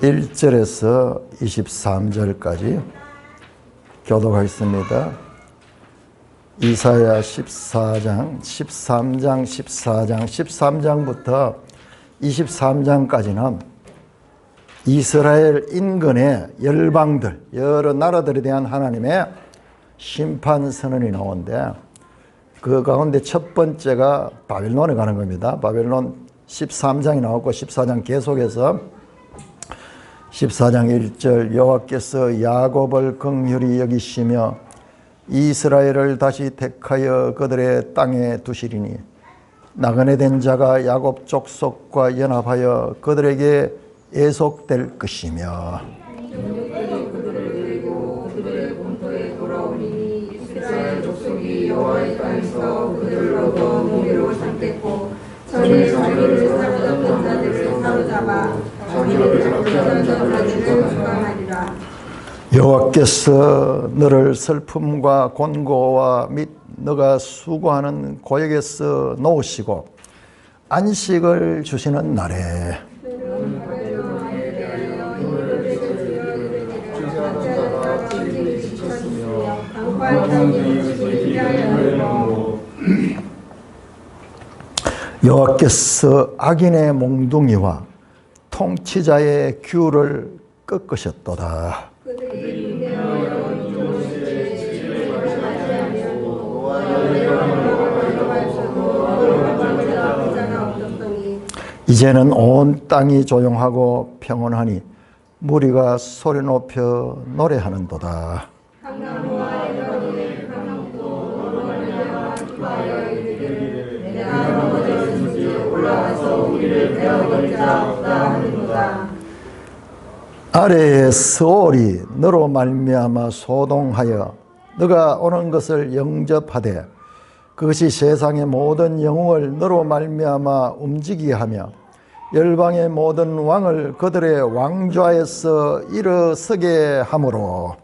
1절에서 23절까지 교독하겠습니다. 이사야 13장, 13장부터 23장까지는 이스라엘 인근의 열방들, 여러 나라들에 대한 하나님의 심판 선언이 나오는데, 그 가운데 첫 번째가 바벨론에 가는 겁니다. 바벨론 13장이 나왔고 14장 계속해서 14장 1절 여호와께서 야곱을 긍휼히 여기시며 이스라엘을 다시 택하여 그들의 땅에 두시리니 나그네 된 자가 야곱 족속과 연합하여 그들에게 애속될 것이며 그들을 데리고 그들의 본토에 돌아오니 이스라엘 족속이 여호와의 땅에서 그들을 얻어 노예로 삼겠고 전에 자기를 사로잡던 자들을 사로잡아 자기를 잡던 자들을 수강하리라. 여호와께서 너를 슬픔과 곤고와 및 너가 수고하는 고역에서 놓으시고 안식을 주시는 날에 여호와께서 악인의 몽둥이와 통치자의 규를 꺾으셨도다. 이제는 온 땅이 조용하고 평온하니 무리가 소리 높여 노래하는도다. 아래의 스올이 너로 말미암아 소동하여 너가 오는 것을 영접하되 그것이 세상의 모든 영웅을 너로 말미암아 움직이게 하며 열방의 모든 왕을 그들의 왕좌에서 일어서게 하므로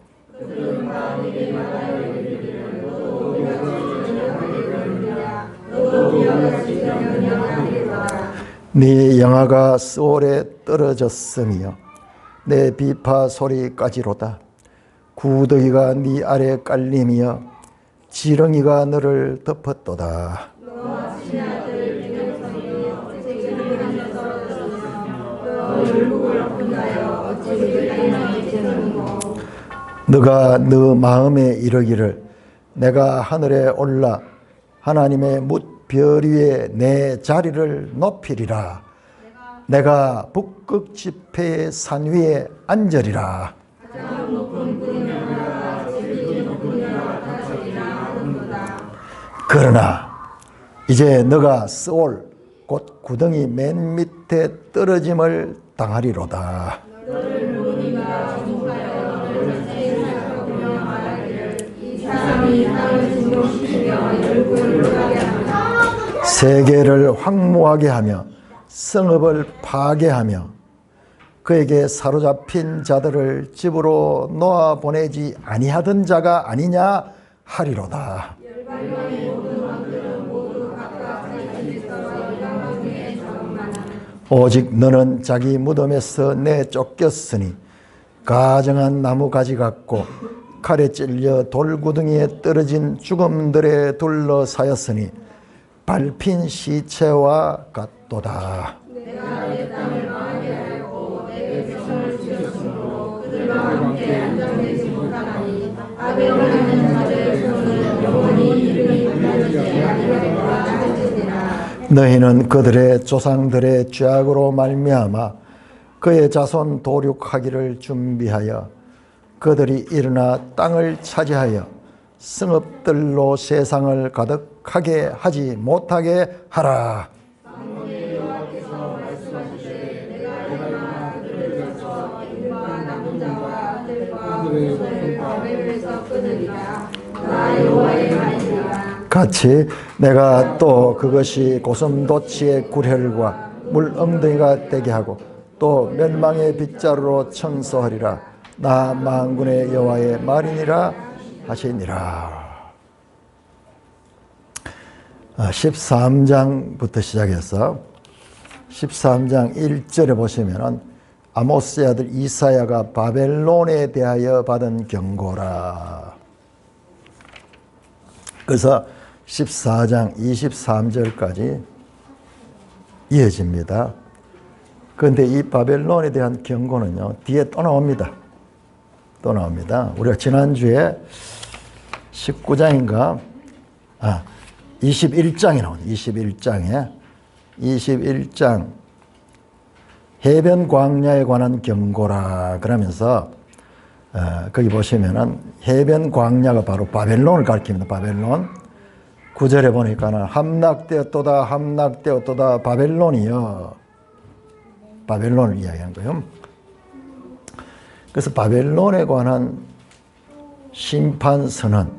네 영화가 스올에 떨어졌으며 내 비파 소리까지로다. 구더기가 네 아래 깔림이여 지렁이가 너를 덮었도다. 너가 너 마음에 이르기를 내가 하늘에 올라 하나님의 뭇별 위에 내 자리를 높이리라. 내가 북극 지폐의 산 위에 앉으리라. 그러나 이제 너가 스올 곧 구덩이 맨 밑에 떨어짐을 당하리로다. 세계를 황무하게 하며 성읍을 파괴하며 그에게 사로잡힌 자들을 집으로 놓아 보내지 아니하던 자가 아니냐 하리로다. 오직 너는 자기 무덤에서 내쫓겼으니 가정한 나무가지 같고 칼에 찔려 돌구덩이에 떨어진 죽음들에 둘러싸였으니 밟힌 시체와 같도다. 내가 내 땅을 망하게 하였고 내 백성을 죽였으므로 그들과 함께 안정되지 못하나니 아벨하는 자들의 손은 영원히 이름이 만들지 아니하리라 하시니라. 너희는 그들의 조상들의 죄악으로 말미암아 그의 자손 도륙하기를 준비하여 그들이 일어나 땅을 차지하여 성읍들로 세상을 가득하게 하지 못하게 하라. 같이 내가 또 그것이 고슴도치의 굴혈과 물엉덩이가 되게 하고 또 멸망의 빗자루로 청소하리라. 나 만군의 여호와의 말이니라 하시니라. 13장부터 시작해서 13장 1절에 보시면은 아모스의 아들 이사야가 바벨론에 대하여 받은 경고라. 그래서 14장 23절까지 이어집니다. 그런데 이 바벨론에 대한 경고는요, 뒤에 또 나옵니다. 또 나옵니다. 우리가 지난주에 19장인가 21장에 나옵니다. 21장 해변 광야에 관한 경고라 그러면서 거기 보시면은 해변 광야가 바로 바벨론을 가리킵니다. 바벨론. 9절에 보니까는 함락되었도다 함락되었도다 바벨론이여. 바벨론을 이야기한 거예요. 그래서 바벨론에 관한 심판 선언,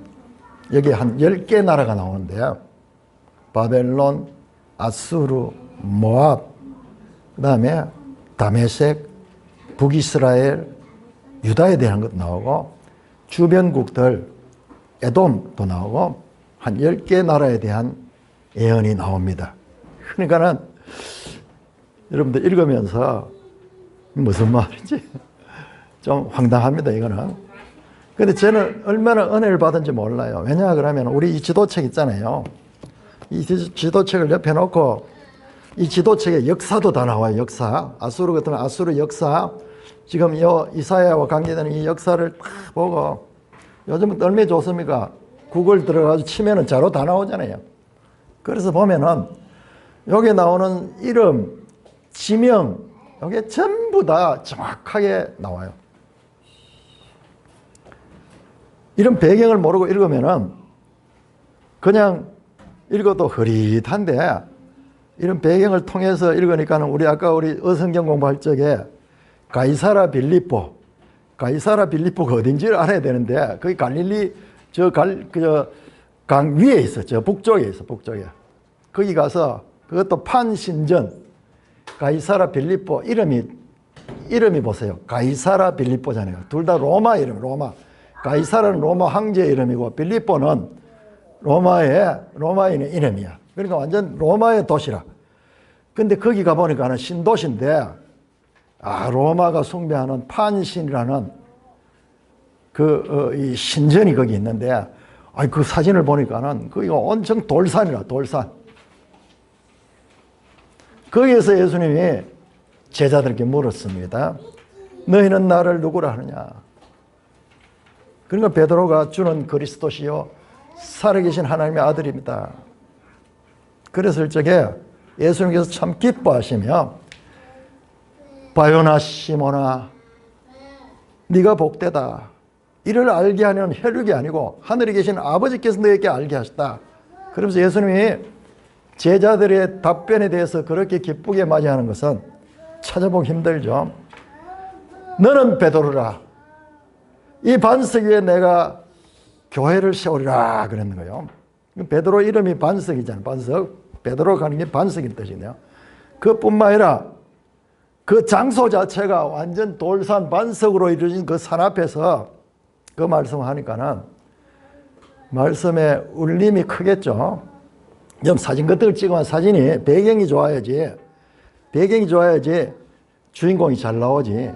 여기 한 10개 나라가 나오는데요. 바벨론, 아수르, 모압, 그 다음에 다메섹, 북이스라엘, 유다에 대한 것도 나오고 주변국들, 에돔도 나오고 한 10개 나라에 대한 예언이 나옵니다. 그러니까는 여러분들 읽으면서 무슨 말인지 좀 황당합니다, 이거는. 근데 저는 얼마나 은혜를 받은지 몰라요. 왜냐 그러면 우리 이 지도책 있잖아요. 이 지도책을 옆에 놓고 이 지도책에 역사도 다 나와요. 역사. 아수르 같으면 아수르 역사. 지금 이사야와 관계되는 이 역사를 딱 보고 요즘은 얼마나 좋습니까? 구글 들어가서 치면은 자료 다 나오잖아요. 그래서 보면은 여기 나오는 이름, 지명, 이게 전부 다 정확하게 나와요. 이런 배경을 모르고 읽으면은 그냥 읽어도 흐릿한데 이런 배경을 통해서 읽으니까는 우리 아까 우리 어성경 공부할 적에 가이사라 빌립보가 어딘지를 알아야 되는데 거기 갈릴리 강 위에 있어. 저 북쪽에 있어. 북쪽에. 거기 가서 그것도 판신전 가이사라 빌립보 이름이 보세요. 가이사라 빌립보잖아요. 둘 다 로마 이름, 로마. 가이사라는 로마 황제의 이름이고 빌립보는 로마인의 이름이야. 그러니까 완전 로마의 도시라. 근데 거기 가보니까는 신도시인데, 로마가 숭배하는 판신이라는 이 신전이 거기 있는데, 그 사진을 보니까는 거기가 온통 돌산이라, 돌산. 거기에서 예수님이 제자들에게 물었습니다. 너희는 나를 누구라 하느냐? 그러니까 베드로가 주는 그리스도시요 살아계신 하나님의 아들입니다. 그랬을 적에 예수님께서 참 기뻐하시며 바요나 시몬아 네가 복되다. 이를 알게 하는 혈육이 아니고 하늘에 계신 아버지께서 너에게 알게 하셨다. 그러면서 예수님이 제자들의 답변에 대해서 그렇게 기쁘게 맞이하는 것은 찾아보기 힘들죠. 너는 베드로라. 이 반석 위에 내가 교회를 세우리라 그랬는 거예요. 베드로 이름이 반석이잖아요. 반석. 베드로 가는 게 반석인 뜻이네요. 그뿐만 아니라 그 장소 자체가 완전 돌산 반석으로 이루어진 그 산 앞에서 그 말씀을 하니까는 말씀에 울림이 크겠죠. 좀 사진 같은 걸 찍으면 사진이 배경이 좋아야지 주인공이 잘 나오지.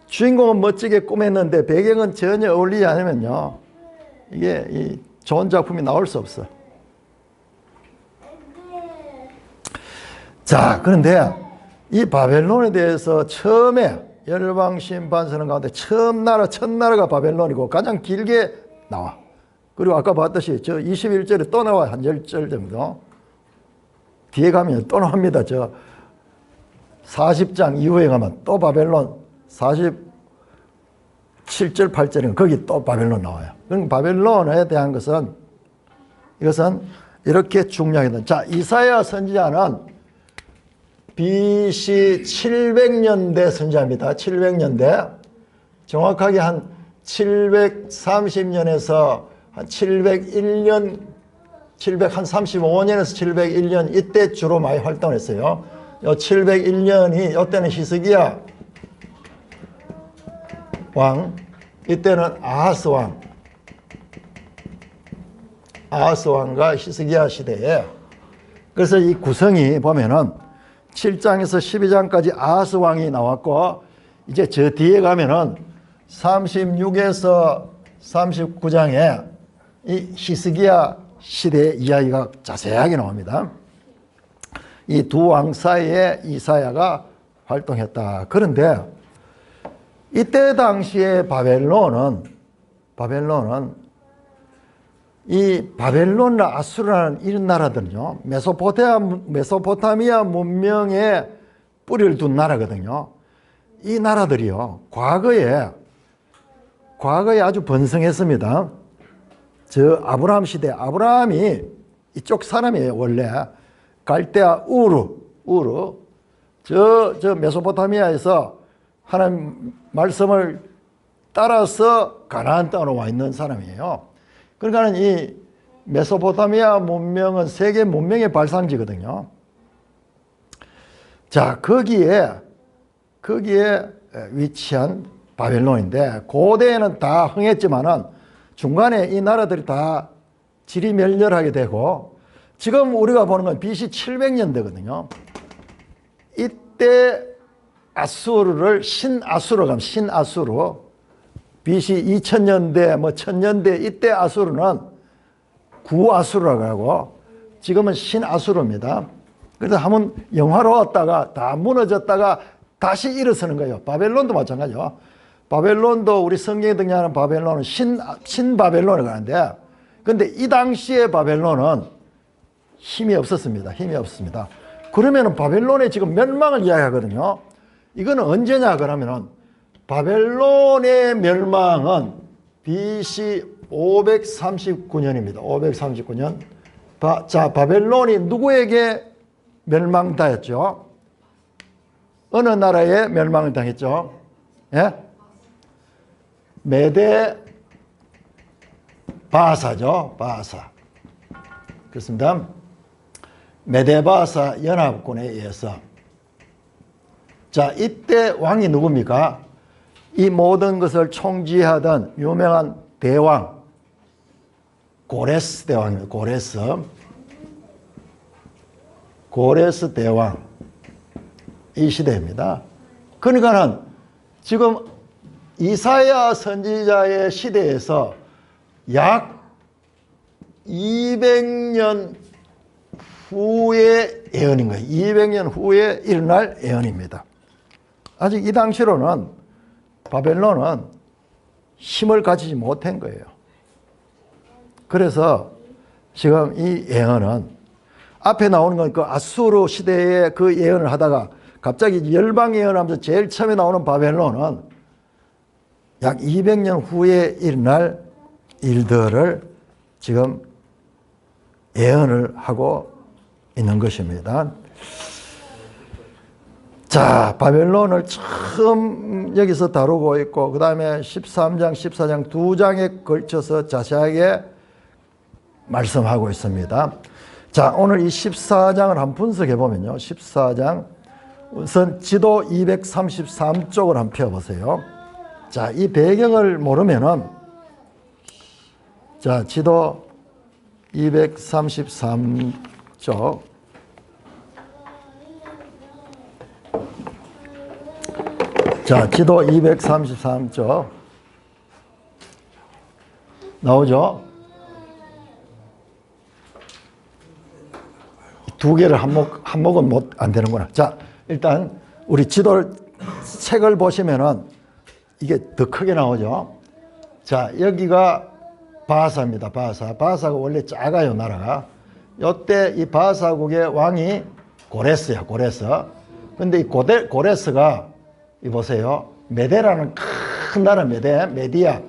주인공은 멋지게 꾸몄는데 배경은 전혀 어울리지 않으면요, 이게 좋은 작품이 나올 수 없어. 자, 그런데 이 바벨론에 대해서 처음에 열방 심판서는 가운데 첫 나라가 바벨론이고 가장 길게 나와. 그리고 아까 봤듯이 저 21절에 또 나와. 한 10절 정도. 뒤에 가면 또 나옵니다. 저 40장 이후에 가면 또 바벨론 47절 8절은 거기 또 바벨론 나와요. 그러니까 바벨론에 대한 이것은 이렇게 중요하다. 자, 이사야 선지자는 BC 700년대 선지자입니다. 700년대. 정확하게 한 730년에서 한 701년, 35년에서 701년 이때 주로 많이 활동했어요. 요 701년이 이때는 히스기야 왕, 이때는 아하스 왕과 히스기야 시대에. 그래서 이 구성이 보면은 7장에서 12장까지 아하스 왕이 나왔고 이제 저 뒤에 가면은 36에서 39장에 이 히스기야 시대의 이야기가 자세하게 나옵니다. 이 두 왕 사이에 이사야가 활동했다. 그런데 이때 당시에 바벨론은 이 바벨론이나 아수르라는 이런 나라들은요, 메소포타미아 문명에 뿌리를 둔 나라거든요. 이 나라들이요, 과거에 아주 번성했습니다. 저 아브라함 시대, 아브라함이 이쪽 사람이에요, 원래. 갈대아 우르. 저 메소포타미아에서 하나님 말씀을 따라서 가나안 땅으로 와 있는 사람이에요. 그러니까 이 메소포타미아 문명은 세계 문명의 발상지거든요. 자, 거기에 위치한 바벨론인데, 고대에는 다 흥했지만은 중간에 이 나라들이 다 지리멸렬하게 되고, 지금 우리가 보는 건 BC 700년대거든요. 이때 아수르를 신아수르, BC 2000년대, 1000년대 이때 아수르는 구아수르라고 하고, 지금은 신아수르입니다. 그래서 한번 영화로웠다가 다 무너졌다가 다시 일어서는 거예요. 바벨론도 마찬가지요. 바벨론도 우리 성경에 등장하는 바벨론은 신바벨론이라고 하는데, 근데 이 당시에 바벨론은 힘이 없었습니다. 그러면은 바벨론의 지금 멸망을 이야기하거든요. 이거는 언제냐 그러면은 바벨론의 멸망은 BC 539년입니다. 539년. 자, 바벨론이 누구에게 멸망당했죠? 어느 나라에 멸망을 당했죠? 예? 메데 바사죠. 바사. 그렇습니다. 메데바사 연합군에 의해서. 자, 이때 왕이 누굽니까? 이 모든 것을 총지하던 유명한 대왕 고레스 대왕입니다. 고레스 대왕, 이 시대입니다. 그러니까는 지금 이사야 선지자의 시대에서 약 200년 후의 예언인 거예요. 200년 후에 일어날 예언입니다. 아직 이 당시로는 바벨론은 힘을 가지지 못한 거예요. 그래서 지금 이 예언은 앞에 나오는 건 그 아수르 시대의 그 예언을 하다가 갑자기 열방 예언하면서 제일 처음에 나오는 바벨론은 약 200년 후에 일어날 일들을 지금 예언을 하고 있는 것입니다. 자, 바벨론을 처음 여기서 다루고 있고, 그 다음에 13장, 14장 두 장에 걸쳐서 자세하게 말씀하고 있습니다. 자, 오늘 이 14장을 한번 분석해 보면요. 14장 우선 지도 233쪽을 한번 펴보세요. 자, 이 배경을 모르면은, 자, 지도 233쪽. 자, 지도 233쪽. 나오죠? 두 개를 한목은 안 되는구나. 자, 일단 우리 지도를, 책을 보시면은 이게 더 크게 나오죠? 자, 여기가 바사입니다. 바사가 원래 작아요, 나라가. 요때 이 바사국의 왕이 고레스야, 고레스. 근데 이 고레스가, 이 보세요. 메데라는 큰 나라, 메디아.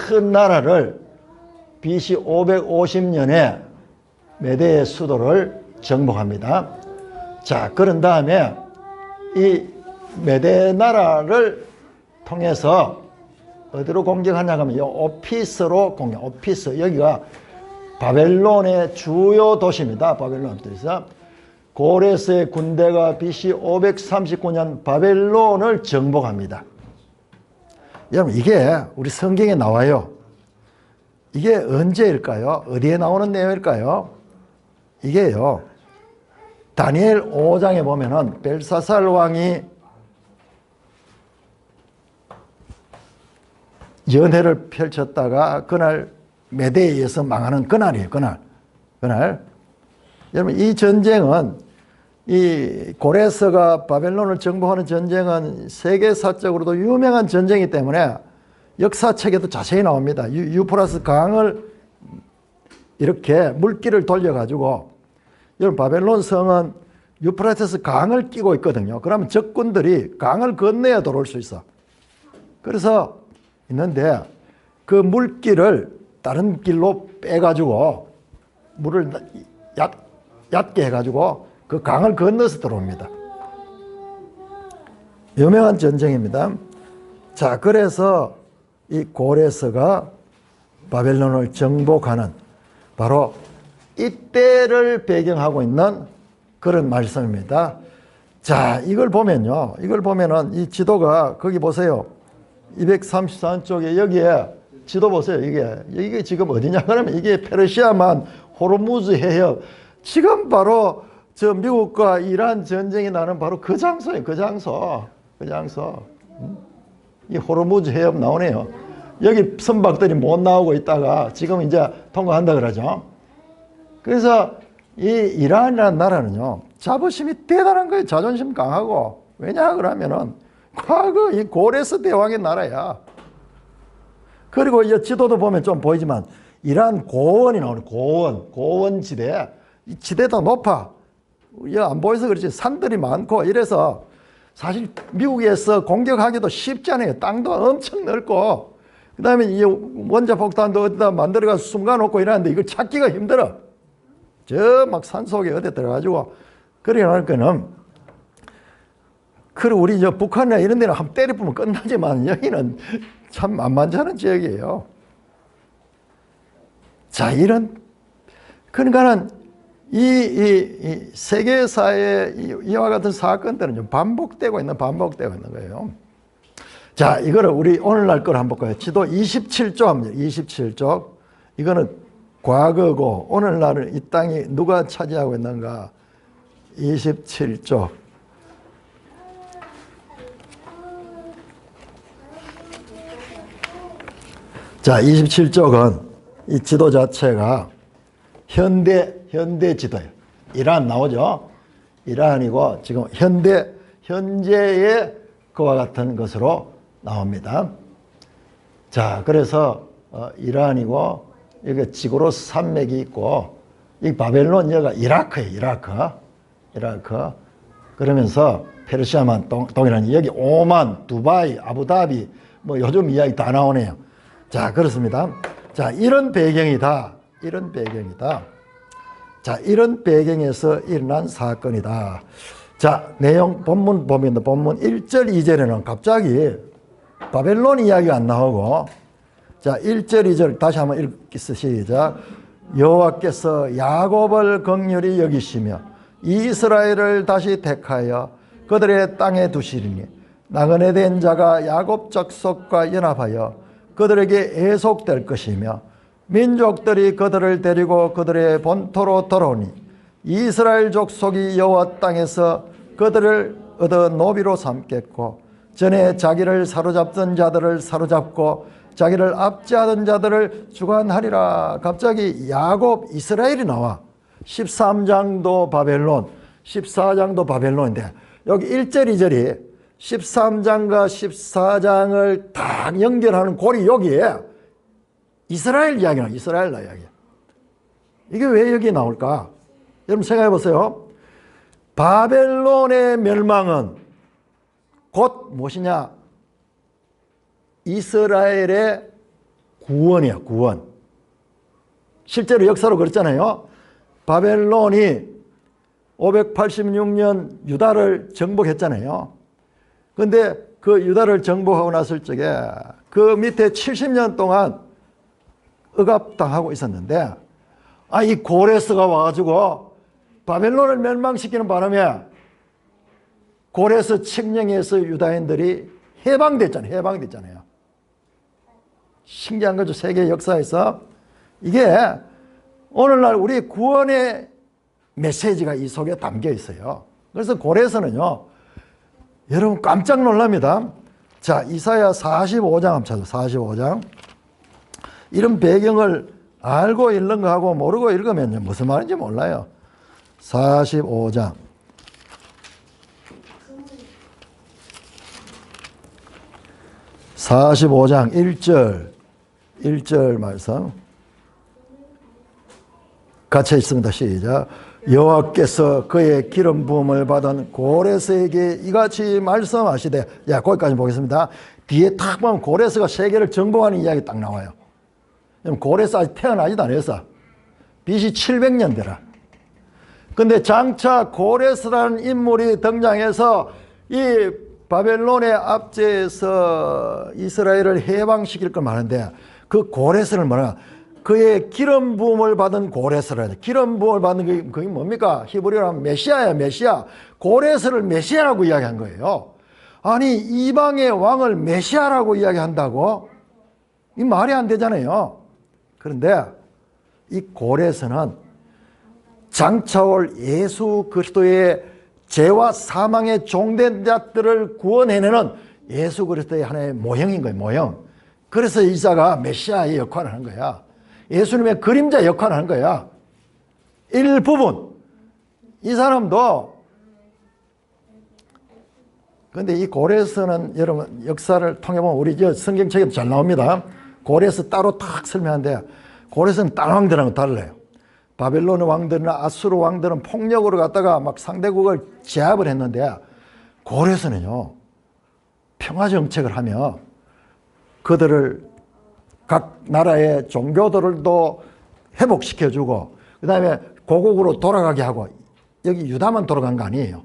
큰 나라를 BC 550년에 메데의 수도를 정복합니다. 자, 그런 다음에 이 메데 나라를 통해서 어디로 공격하냐 하면 이 오피스로 공격. 오피스, 여기가 바벨론의 주요 도시입니다. 바벨론 도시에서 고레스의 군대가 BC 539년 바벨론을 정복합니다. 여러분, 이게 우리 성경에 나와요. 이게 언제일까요? 어디에 나오는 내용일까요? 이게요, 다니엘 5장에 보면은 벨사살 왕이 연회를 펼쳤다가 그날 메대에 의해서 망하는 그날이에요. 그날. 여러분, 이 전쟁은, 이 고레스가 바벨론을 정복하는 전쟁은 세계사적으로도 유명한 전쟁이기 때문에 역사책에도 자세히 나옵니다. 유프라스 강을 이렇게 물길을 돌려가지고, 여러분, 바벨론 성은 유프라테스 강을 끼고 있거든요. 그러면 적군들이 강을 건너야 들어올 수 있어. 그래서 있는데 그 물길을 다른 길로 빼가지고 물을 얕게 해가지고 그 강을 건너서 들어옵니다. 유명한 전쟁입니다. 자, 그래서 이 고레스가 바벨론을 정복하는 바로 이때를 배경하고 있는 그런 말씀입니다. 자, 이걸 보면요. 이걸 보면은 이 지도가 거기 보세요. 234쪽에 여기에 지도 보세요. 이게 지금 어디냐 그러면 이게 페르시아만 호르무즈 해협. 지금 바로 저 미국과 이란 전쟁이 나는 바로 그 장소예요. 그 장소. 이 호르무즈 해협 나오네요. 여기 선박들이 못 나오고 있다가 지금 이제 통과한다 그러죠. 그래서 이 이란이라는 나라는요, 자부심이 대단한 거예요. 자존심 강하고. 왜냐 그러면은 과거 이 고레스 대왕의 나라야. 그리고 이 지도도 보면 좀 보이지만 이란 고원이 나오네. 고원 지대. 이 지대도 높아. 안 보여서 그렇지 산들이 많고 이래서 사실 미국에서 공격하기도 쉽지 않아요. 땅도 엄청 넓고 그 다음에 이 원자폭탄도 어디다 만들어가서 숨가놓고 이러는데 이걸 찾기가 힘들어. 저 막 산속에 어디 들어가지고 그래 놓을거는 그리고 우리 저 북한이나 이런 데는 한번 때려보면 끝나지만 여기는 참 만만찮은 지역이에요. 자, 그러니까는 이 세계사의 이와 같은 사건들은 좀 반복되고 있는 거예요. 자, 이거를 우리 오늘날 걸 한번 볼까요? 지도 27쪽 합니다. 27쪽. 이거는 과거고 오늘날은 이 땅이 누가 차지하고 있는가? 27쪽. 자, 27쪽은 이 지도 자체가 현대 지도예요. 이란 나오죠? 이란이고 지금 현재의 그와 같은 것으로 나옵니다. 자, 그래서 이란이고 여기 지구로 산맥이 있고 이 바벨론 여기가 이라크예요. 이라크. 그러면서 페르시아만 동이라는 여기 오만, 두바이, 아부다비 뭐 요즘 이야기 다 나오네요. 자, 그렇습니다. 자, 이런 배경이다. 자, 이런 배경에서 일어난 사건이다. 자, 내용 본문 보면 본문 1절, 2절에는 갑자기 바벨론 이야기가 안 나오고 자, 1절, 2절 다시 한번 읽겠습니다. 시작. 여호와께서 야곱을 긍휼히 여기시며 이스라엘을 다시 택하여 그들의 땅에 두시리니 나그네 된 자가 야곱 족속과 연합하여 그들에게 애속될 것이며 민족들이 그들을 데리고 그들의 본토로 돌아오니 이스라엘 족속이 여호와 땅에서 그들을 얻어 노비로 삼겠고 전에 자기를 사로잡던 자들을 사로잡고 자기를 압제하던 자들을 주관하리라. 갑자기 야곱 이스라엘이 나와. 13장도 바벨론, 14장도 바벨론인데 여기 1절 2절이 13장과 14장을 딱 연결하는 골이 여기에 이스라엘 이야기나 이스라엘 이야기야. 이게 왜 여기 나올까? 여러분 생각해 보세요. 바벨론의 멸망은 곧 무엇이냐? 이스라엘의 구원이야, 구원. 실제로 역사로 그랬잖아요. 바벨론이 586년 유다를 정복했잖아요. 근데 그 유다를 정복하고 났을 적에 그 밑에 70년 동안 억압당하고 있었는데 이 고레스가 와가지고 바벨론을 멸망시키는 바람에 고레스 칙령에서 유다인들이 해방됐잖아요. 신기한 거죠. 세계 역사에서. 이게 오늘날 우리 구원의 메시지가 이 속에 담겨 있어요. 그래서 고레스는요, 여러분 깜짝 놀랍니다. 자, 이사야 45장 한번 찾아. 45장. 이런 배경을 알고 읽는 거하고 모르고 읽으면 무슨 말인지 몰라요. 45장. 45장 1절 말씀. 같이 있습니다. 시작. 여호와께서 그의 기름 부음을 받은 고레스에게 이같이 말씀하시되, 야, 거기까지 보겠습니다. 뒤에 탁 보면 고레스가 세계를 정복하는 이야기 딱 나와요. 고레스 아직 태어나지도 않았어. BC 700년 되라. 근데 장차 고레스라는 인물이 등장해서 이 바벨론의 압제에서 이스라엘을 해방시킬 걸 말하는데, 그 고레스를 뭐라, 그의 기름 부음을 받은 고레스라. 기름 부음을 받은 그게 뭡니까? 히브리어로 하면 메시아야, 메시아. 고레스를 메시아라고 이야기한 거예요. 아니, 이방의 왕을 메시아라고 이야기한다고? 이 말이 안 되잖아요. 그런데 이 고레스는 장차 올 예수 그리스도의 죄와 사망의 종된 자들을 구원해내는 예수 그리스도의 하나의 모형인 거예요, 모형. 그래서 이사가 메시아의 역할을 하는 거야. 예수님의 그림자 역할을 하는 거야. 일부분. 이 사람도, 근데 이 고레스는 여러분 역사를 통해 보면 우리 저 성경책에도 잘 나옵니다. 고레스 따로 탁 설명하는데, 고레스는 딴 왕들하고 달라요. 바벨론 왕들이나 아수르 왕들은 폭력으로 갔다가 막 상대국을 제압을 했는데, 고레스는요, 평화 정책을 하며 그들을 각 나라의 종교들도 회복시켜주고, 그 다음에 고국으로 돌아가게 하고, 여기 유다만 돌아간 거 아니에요.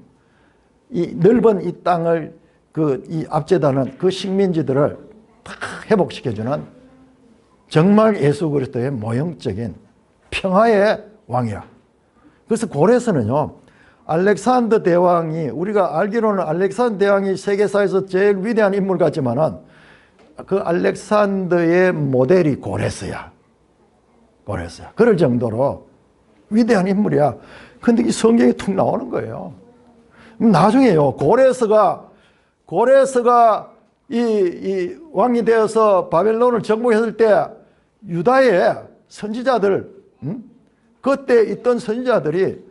이 넓은 이 땅을 이 압제다는 그 식민지들을 다 회복시켜주는 정말 예수 그리스도의 모형적인 평화의 왕이라. 그래서 고레스는요, 알렉산더 대왕이, 우리가 알기로는 알렉산더 대왕이 세계사에서 제일 위대한 인물 같지만은 그 알렉산더의 모델이 고레스야. 고레스야. 그럴 정도로 위대한 인물이야. 근데 이 성경에 툭 나오는 거예요. 나중에요, 고레스가 이 왕이 되어서 바벨론을 정복했을 때 유다의 선지자들, 그때 있던 선지자들이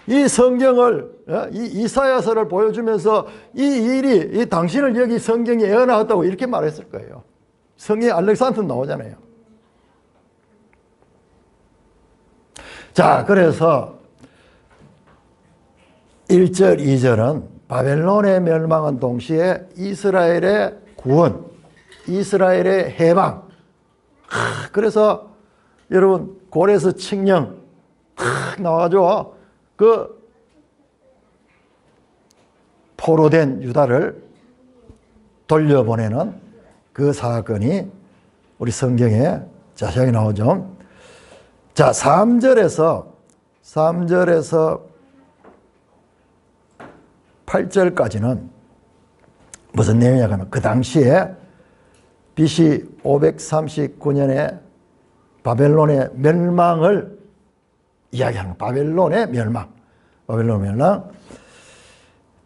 이 성경을, 이 이사야서를 보여주면서 이 당신을 여기 성경에 예언하였다고 이렇게 말했을 거예요. 성경에 알렉산더 나오잖아요. 자, 그래서 1절, 2절은 바벨론의 멸망은 동시에 이스라엘의 구원, 이스라엘의 해방. 그래서 여러분 고레스 칙령 탁 나와가지고 그 포로된 유다를 돌려보내는 그 사건이 우리 성경에 자세하게 나오죠. 자, 3절에서 8절까지는 무슨 내용이냐 하면 그 당시에 BC 539년에 바벨론의 멸망을 이야기하는 바벨론의 멸망.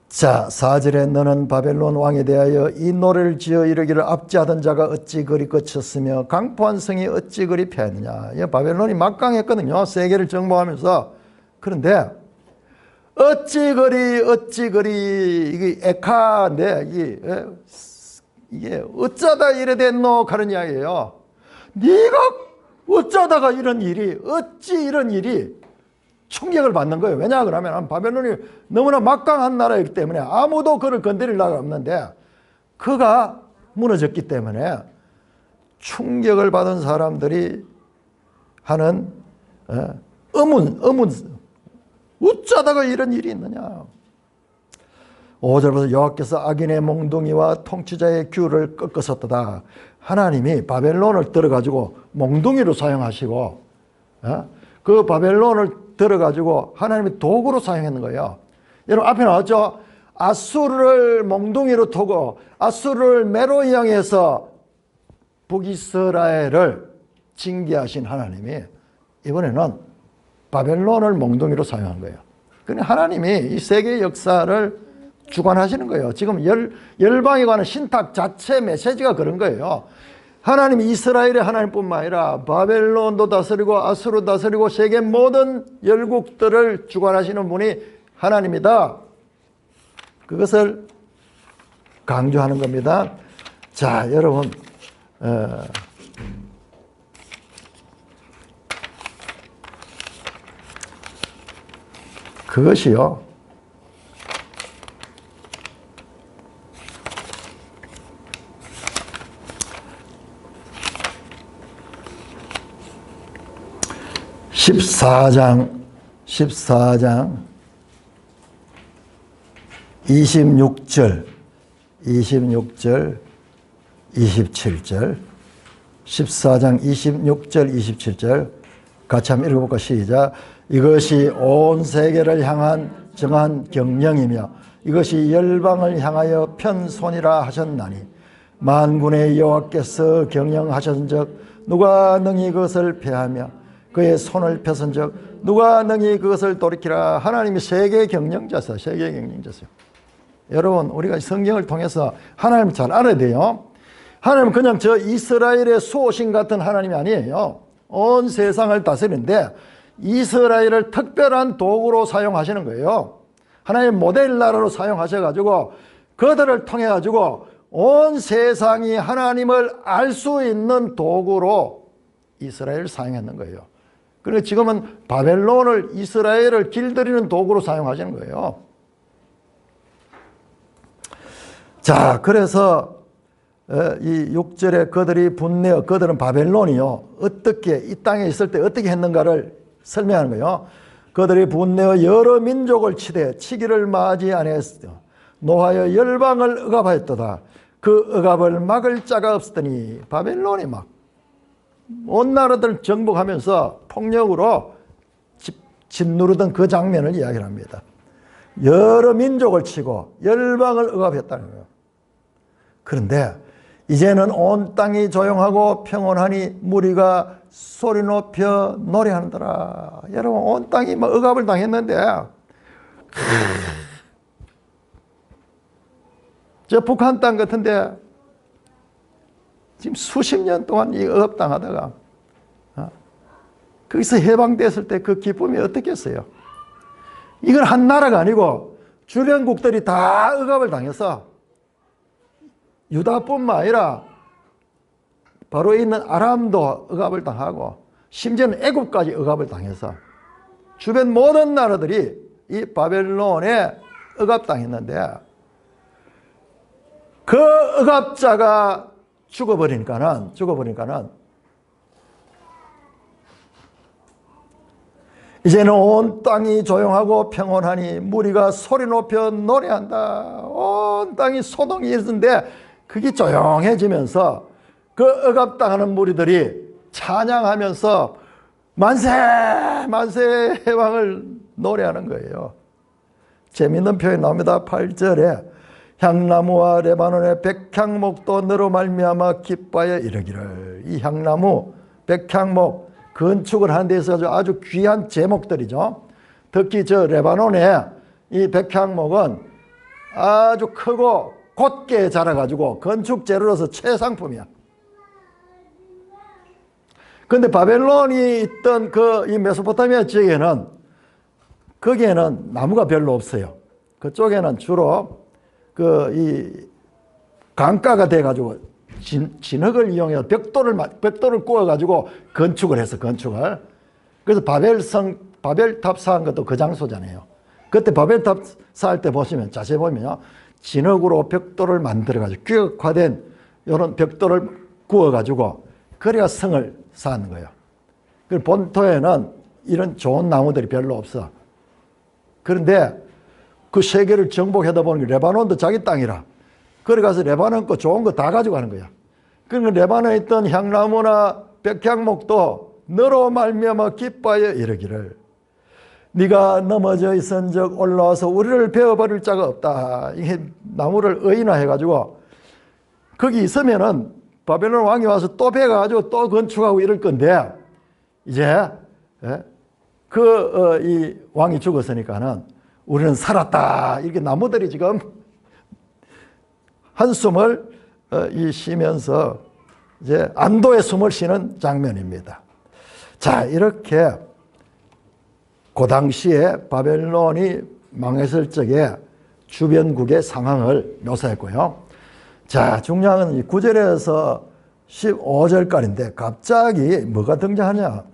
자, 4절에 너는 바벨론 왕에 대하여 이 노래를 지어 이르기를 압제하던 자가 어찌 그리 거쳤으며 강포한 성이 어찌 그리 패하느냐. 바벨론이 막강했거든요. 세계를 정복하면서. 그런데 어찌 그리 이게 에카인데 이게 어쩌다 이래 됐노 하는 이야기예요. 네가 어쩌다가 어찌 이런 일이 충격을 받는 거예요. 왜냐 그러면 바벨론이 너무나 막강한 나라이기 때문에 아무도 그를 건드릴 나라가 없는데 그가 무너졌기 때문에 충격을 받은 사람들이 하는 의문 어쩌다가 이런 일이 있느냐. 5절부터 여호와께서 악인의 몽둥이와 통치자의 귤을 꺾으셨도다. 하나님이 바벨론을 들어가지고 몽둥이로 사용하시고 그 바벨론을 들어가지고 하나님이 도구로 사용했는 거예요. 여러분 앞에 나왔죠. 아수르를 몽둥이로 토고 아수르를 매로 이용해서 북이스라엘을 징계하신 하나님이 이번에는 바벨론을 몽둥이로 사용한 거예요. 그러니까 하나님이 이 세계 역사를 주관하시는 거예요. 지금 열방에 관한 신탁 자체 메시지가 그런 거예요. 하나님이 이스라엘의 하나님뿐만 아니라 바벨론도 다스리고 아수르 다스리고 세계 모든 열국들을 주관하시는 분이 하나님이다. 그것을 강조하는 겁니다. 자, 여러분, 그것이요, (14장) 26절 27절 14장 26절 27절 같이 한번 읽어볼까? 시작. 이것이 온 세계를 향한 정한 경령이며 이것이 열방을 향하여 편손이라 하셨나니 만군의 여호와께서 경영하셨은즉 누가 능히 그것을 패하며 그의 손을 펴선즉 누가 능히 그것을 돌이키라. 하나님이 세계 경영자세요. 세계 경영자세요. 여러분, 우리가 성경을 통해서 하나님을 잘 알아야 돼요. 하나님은 그냥 저 이스라엘의 수호신 같은 하나님이 아니에요. 온 세상을 다스리는데 이스라엘을 특별한 도구로 사용하시는 거예요. 하나님 모델 나라로 사용하셔가지고 그들을 통해가지고 온 세상이 하나님을 알 수 있는 도구로 이스라엘을 사용했는 거예요. 그러니까 지금은 바벨론을 이스라엘을 길들이는 도구로 사용하시는 거예요. 자, 그래서 이 6절에 그들이 분내어, 그들은 바벨론이요, 어떻게 이 땅에 있을 때 어떻게 했는가를 설명하는 거예요. 그들이 분내어 여러 민족을 치되 치기를 마지 아니했으며 노하여 열방을 억압하였도다. 그 억압을 막을 자가 없었더니 바벨론이 막 온 나라들을 정복하면서 폭력으로 짓누르던 그 장면을 이야기를 합니다. 여러 민족을 치고 열방을 억압했다는 거예요. 그런데 이제는 온 땅이 조용하고 평온하니 무리가 소리 높여 노래하는더라. 여러분, 온 땅이 막 억압을 당했는데 저 북한 땅 같은데 지금 수십 년 동안 이 억압당하다가 거기서 해방됐을 때 그 기쁨이 어떻겠어요? 이건 한 나라가 아니고 주변국들이 다 억압을 당해서 유다뿐만 아니라 바로 있는 아람도 억압을 당하고 심지어는 애굽까지 억압을 당해서 주변 모든 나라들이 이 바벨론에 억압당했는데 그 억압자가 죽어버리니까는 이제는 온 땅이 조용하고 평온하니 무리가 소리 높여 노래한다. 온 땅이 소동이 있는데 그게 조용해지면서 그 억압당하는 무리들이 찬양하면서 만세 만세 해방을 노래하는 거예요. 재미있는 표현이 나옵니다. 8절에 향나무와 레바논의 백향목도 너로 말미암아 기뻐하여 이르기를. 이 향나무, 백향목 건축을 하는 데 있어서 아주 귀한 제목들이죠. 특히 저 레바논의 이 백향목은 아주 크고 곧게 자라가지고 건축 재료로서 최상품이야. 그런데 바벨론이 있던 이 메소포타미아 지역에는 거기에는 나무가 별로 없어요. 그쪽에는 주로 이 강가가 돼가지고 진흙을 이용해서 벽돌을 구워가지고 건축을 했어, 건축을. 그래서 바벨탑 쌓은 것도 그 장소잖아요. 그때 바벨탑 쌓을 때 보시면, 자세히 보면요, 진흙으로 벽돌을 만들어가지고 규격화된 이런 벽돌을 구워가지고 그래야 성을 쌓는 거예요. 그리고 본토에는 이런 좋은 나무들이 별로 없어. 그런데 그 세계를 정복하다 보니 레바논도 자기 땅이라. 그래 가서 레바논 거 좋은 거 다 가지고 가는 거야. 그러니까 레바논에 있던 향나무나 백향목도 너로 말미암아 기뻐하여 이르기를 네가 넘어져 있은즉 올라와서 우리를 베어버릴 자가 없다. 이게 나무를 의인화해가지고 거기 있으면은 바벨론 왕이 와서 또 베가지고 또 건축하고 이럴 건데 이제 이 왕이 죽었으니까는 우리는 살았다. 이렇게 나무들이 지금 한숨을 쉬면서 이제 안도의 숨을 쉬는 장면입니다. 자, 이렇게 그 당시에 바벨론이 망했을 적에 주변국의 상황을 묘사했고요. 자, 중요한 건 9절에서 15절까지인데 갑자기 뭐가 등장하냐?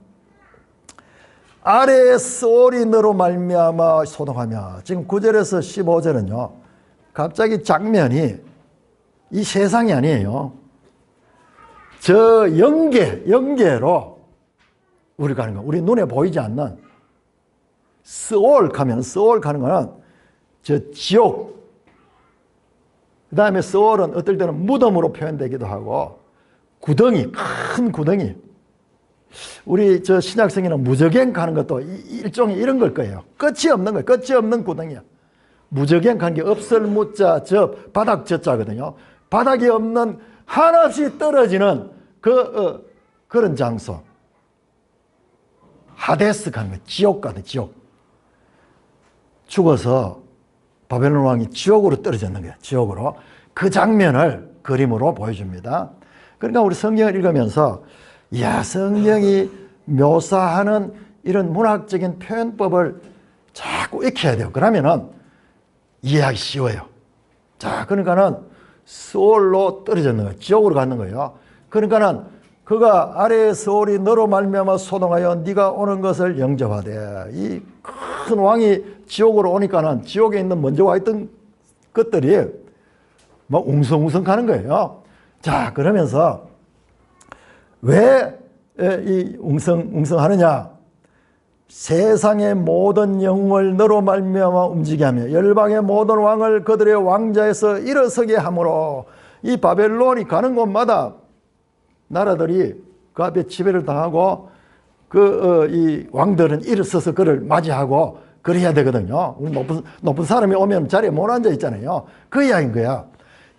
아래에 소리 너로 말미암아 소동하며, 지금 9절에서 15절은요 갑자기 장면이 이 세상이 아니에요. 저 영계로 우리 가는 거, 우리 눈에 보이지 않는 스올 가는 거는 저 지옥. 그 다음에 스올은 어떨 때는 무덤으로 표현되기도 하고, 구덩이, 큰 구덩이. 우리 저 신약성에는 무저갱 가는 것도 일종의 이런 걸 거예요. 끝이 없는 거예요. 끝이 없는 구덩이야. 무저갱 가는 게 없을 무자 접 바닥 저자거든요. 바닥이 없는 한없이 떨어지는 그런 장소. 하데스 가는 거예요. 지옥 가는 지옥. 죽어서 바벨론 왕이 지옥으로 떨어졌는 거예요. 지옥으로. 그 장면을 그림으로 보여줍니다. 그러니까 우리 성경을 읽으면서 이야, 성경이 묘사하는 이런 문학적인 표현법을 자꾸 익혀야 돼요. 그러면은 이해하기 쉬워요. 자, 그러니까는 스올로 떨어졌는 거예요. 지옥으로 갔는 거예요. 그러니까는 그가 아래의 스올이 너로 말미암아 소동하여 네가 오는 것을 영접하되, 이 큰 왕이 지옥으로 오니까는 지옥에 있는 먼저 와 있던 것들이 막 웅성웅성 가는 거예요. 자, 그러면서 왜 이 웅성하느냐? 세상의 모든 영웅을 너로 말미암아 움직이게 하며 열방의 모든 왕을 그들의 왕자에서 일어서게 하므로, 이 바벨론이 가는 곳마다 나라들이 그 앞에 지배를 당하고 이 왕들은 일어서서 그를 맞이하고 그래야 되거든요. 높은 사람이 오면 자리에 못 앉아 있잖아요. 그 이야기인 거야.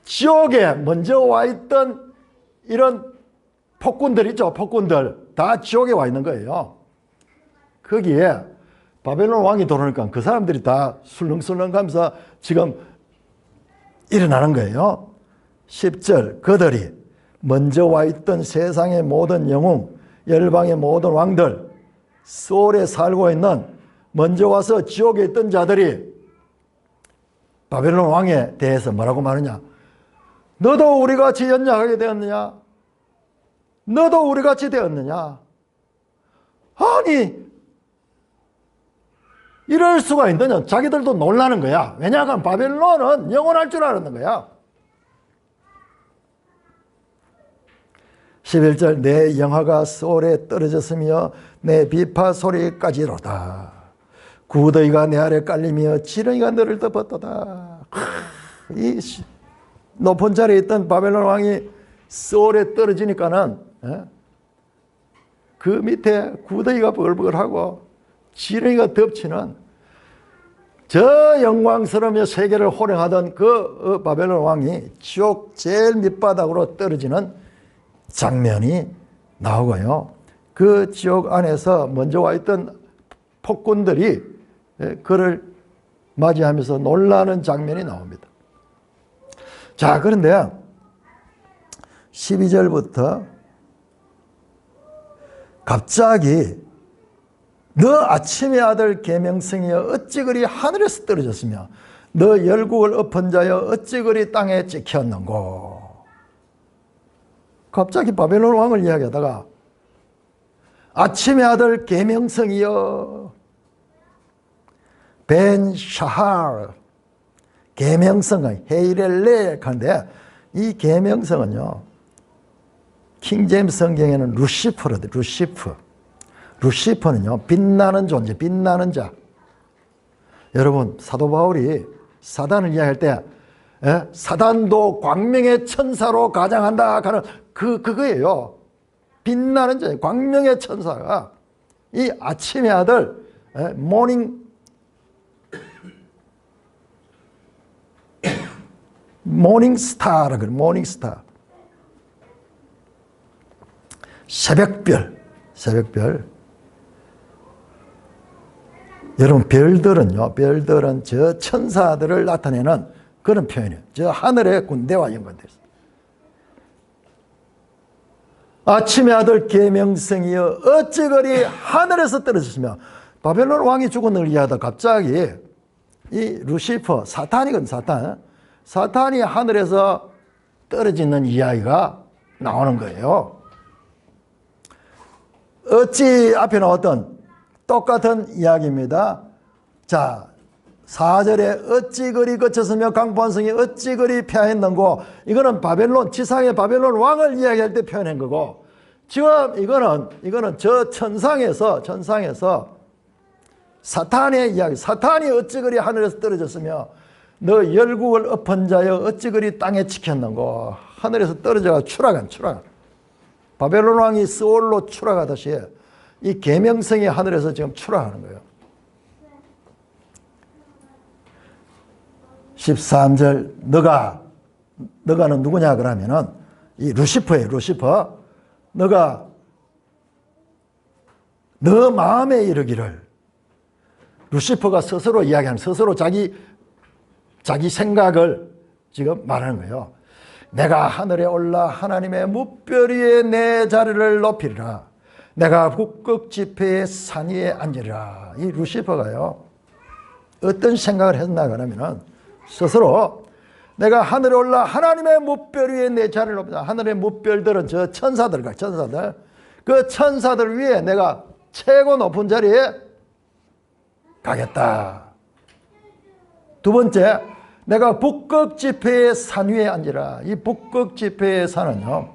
지옥에 먼저 와 있던 이런 폭군들 있죠. 폭군들 다 지옥에 와 있는 거예요. 거기에 바벨론 왕이 들어오니까 그 사람들이 다 술렁술렁 가면서 지금 일어나는 거예요. 10절, 그들이 먼저 와 있던 세상의 모든 영웅, 열방의 모든 왕들, 소울에 살고 있는 먼저 와서 지옥에 있던 자들이 바벨론 왕에 대해서 뭐라고 말하냐? 너도 우리같이 연약하게 되었느냐? 너도 우리같이 되었느냐? 아니, 이럴 수가 있느냐? 자기들도 놀라는 거야. 왜냐하면 바벨론은 영원할 줄 알았는 거야. 11절, 내 영화가 소울에 떨어졌으며 내 비파 소리까지로다. 구더기가 내 아래 깔리며 지렁이가 너를 덮었도다. 이 높은 자리에 있던 바벨론 왕이 소울에 떨어지니까는 그 밑에 구더기가 버글버글하고 지렁이가 덮치는 저 영광스러우며 세계를 호령하던 그 바벨론 왕이 지옥 제일 밑바닥으로 떨어지는 장면이 나오고요. 그 지옥 안에서 먼저 와 있던 폭군들이 그를 맞이하면서 놀라는 장면이 나옵니다. 자, 그런데 12절부터 갑자기 너 아침의 아들 계명성이여 어찌 그리 하늘에서 떨어졌으며 너 열국을 엎은 자여 어찌 그리 땅에 찍혔는고. 갑자기 바벨론 왕을 이야기하다가 아침의 아들 계명성이여 벤 샤할 계명성은 헤이렐레 하는데, 이 계명성은요 킹제임스 성경에는 루시퍼거든. 루시퍼는요 빛나는 존재, 빛나는 자. 여러분, 사도 바울이 사단을 이야기할 때 사단도 광명의 천사로 가장한다 하는 그거예요. 빛나는 자, 광명의 천사가 이 아침의 아들 모닝스타라 그래. 모닝스타. 새벽별. 여러분, 별들은 저 천사들을 나타내는 그런 표현이에요. 저 하늘의 군대와 연관되어 있습니다. 아침의 아들 계명성이여 어찌 그리 하늘에서 떨어지시며, 바벨론 왕이 죽은 을 이야기하다 갑자기 이 루시퍼, 사탄이거든, 사탄이 하늘에서 떨어지는 이야기가 나오는 거예요. 어찌 앞에 나왔던 똑같은 이야기입니다. 자, 4절에 어찌 그리 거쳤으며 강포한 성이 어찌 그리 패했는고, 이거는 바벨론, 지상의 바벨론 왕을 이야기할 때 표현한 거고, 지금 이거는 저 천상에서 사탄의 이야기, 사탄이 어찌 그리 하늘에서 떨어졌으며 너 열국을 엎은 자여 어찌 그리 땅에 지켰는고, 하늘에서 떨어져가 추락한 바벨론 왕이 스올로 추락하듯이 이 계명성이 하늘에서 지금 추락하는 거예요. 13절 너가는 누구냐 그러면은 이 루시퍼예요. 루시퍼. 너가 너 마음에 이르기를, 루시퍼가 스스로 이야기하는, 스스로 자기 생각을 지금 말하는 거예요. 내가 하늘에 올라 하나님의 무별 위에 내 자리를 높이리라. 내가 북극 지폐의 산 위에 앉으리라. 이 루시퍼가요, 어떤 생각을 했나 그러면은 스스로 내가 하늘에 올라 하나님의 무별 위에 내 자리를 높이자. 하늘의 무별들은 저 천사들, 그 천사들 위에 내가 최고 높은 자리에 가겠다. 두 번째, 내가 북극 지폐의 산 위에 앉으라. 이 북극 지폐의 산은요,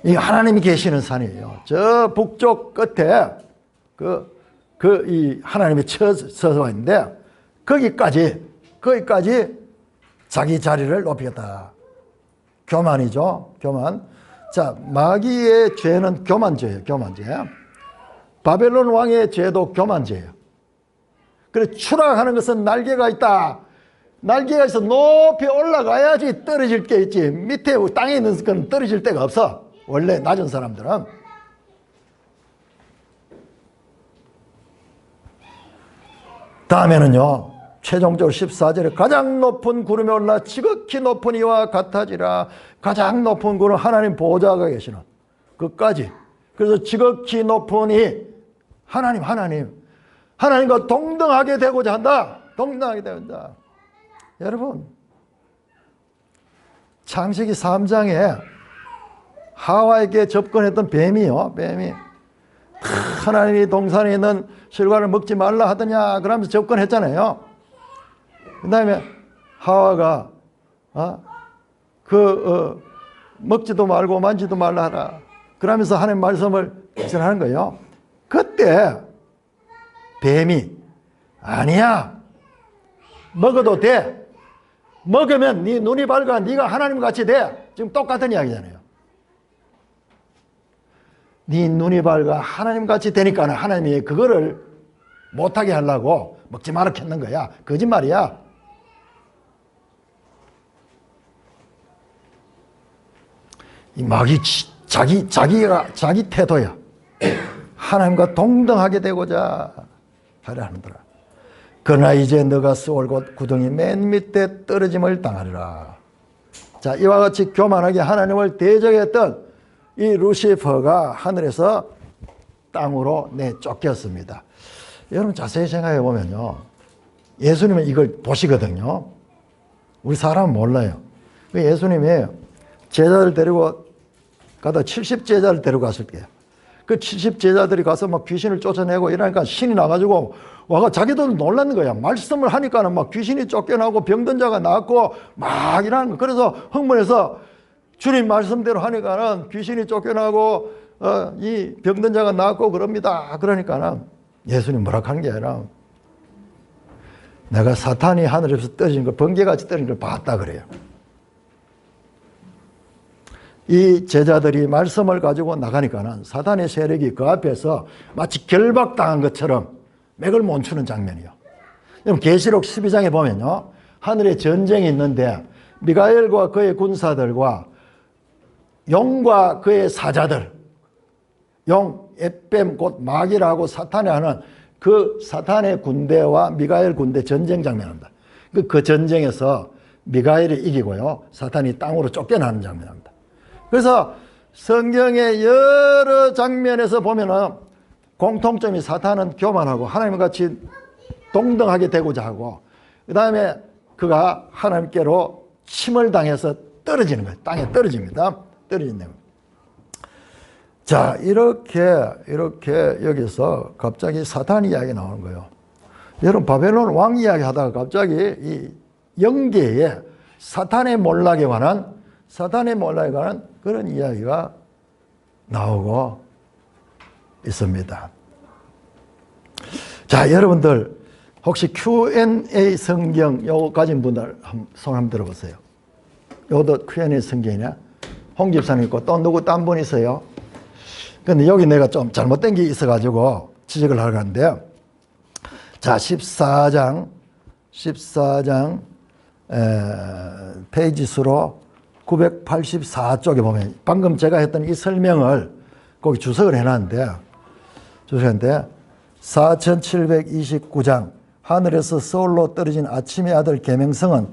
이 하나님이 계시는 산이에요. 저 북쪽 끝에 이 하나님의 처소가 있는데 거기까지 자기 자리를 높이겠다. 교만이죠, 교만. 자, 마귀의 죄는 교만죄예요, 교만죄. 바벨론 왕의 죄도 교만죄예요. 그래, 추락하는 것은 날개가 있다. 날개가 있어 높이 올라가야지 떨어질 게 있지. 밑에 땅에 있는 건 떨어질 데가 없어. 원래 낮은 사람들은. 다음에는요, 최종적으로 14절에 가장 높은 구름에 올라 지극히 높은 이와 같아지라. 가장 높은 구름, 하나님 보좌가 계시는 그까지. 그래서 지극히 높은 이 하나님과 동등하게 되고자 한다. 동등하게 된다. 여러분, 창세기 3장에 하와에게 접근했던 뱀이요, 뱀이 하나님이 동산에 있는 실과를 먹지 말라 하더냐 그러면서 접근했잖아요. 그 다음에 하와가 먹지도 말고 만지도 말라 하라 그러면서 하나님 말씀을 전하는 거예요. 그때 뱀이 아니야, 먹어도 돼, 먹으면 네 눈이 밝아, 네가 하나님같이 돼. 지금 똑같은 이야기잖아요. 네 눈이 밝아 하나님같이 되니까 하나님이 그거를 못하게 하려고 먹지 마라 했는 거야. 거짓말이야. 이 마귀 자기 태도야. 하나님과 동등하게 되고자 하려 하는더라. 그러나 이제 너가 쏠 곳 구덩이 맨 밑에 떨어짐을 당하리라. 자, 이와 같이 교만하게 하나님을 대적했던 이 루시퍼가 하늘에서 땅으로 내쫓겼습니다. 여러분 자세히 생각해 보면요, 예수님은 이걸 보시거든요. 우리 사람은 몰라요. 예수님이 제자들 데리고 가다 70제자를 데려갔을 때요, 그 70제자들이 가서 막 귀신을 쫓아내고 이러니까 신이 나가지고 와가 자기들 놀라는 거야. 말씀을 하니까는 막 귀신이 쫓겨나고 병든 자가 나았고 막 이러는 거. 그래서 흥분해서 주님 말씀대로 하니까는 귀신이 쫓겨나고 이 병든 자가 나았고 그럽니다. 그러니까는 예수님 뭐라 하는 게 아니라 내가 사탄이 하늘에서 떨어진 걸, 번개같이 떨어진 걸 봤다 그래요. 이 제자들이 말씀을 가지고 나가니까는 사탄의 세력이 그 앞에서 마치 결박당한 것처럼 맥을 못 추는 장면이요. 여러분 계시록 12장에 보면요, 하늘에 전쟁이 있는데 미가엘과 그의 군사들과 용과 그의 사자들, 용, 에뱀, 곧 마귀라고 사탄이 하는 그 사탄의 군대와 미가엘 군대 전쟁 장면입니다. 그 전쟁에서 미가엘이 이기고요. 사탄이 땅으로 쫓겨나는 장면입니다. 그래서 성경의 여러 장면에서 보면은 공통점이 사탄은 교만하고 하나님과 같이 동등하게 되고자 하고, 그 다음에 그가 하나님께로 침을 당해서 떨어지는 거예요. 땅에 떨어집니다. 떨어지는 거예요. 자, 이렇게 여기서 갑자기 사탄 이야기 나오는 거예요. 여러분, 바벨론 왕 이야기 하다가 갑자기 이 영계에 사탄의 몰락에 관한 그런 이야기가 나오고 있습니다. 자, 여러분들 혹시 Q&A 성경 요거 가진 분들 손 한번 들어보세요. 요것도 Q&A 성경이냐? 홍 집사님 있고 또 누구 딴 분 있어요? 근데 여기 내가 좀 잘못된 게 있어가지고 지적을 하러 가는데요. 자, 14장 페이지 수로 984쪽에 보면 방금 제가 했던 이 설명을 거기 주석을 해놨는데 4729장 하늘에서 서울로 떨어진 아침의 아들 계명성은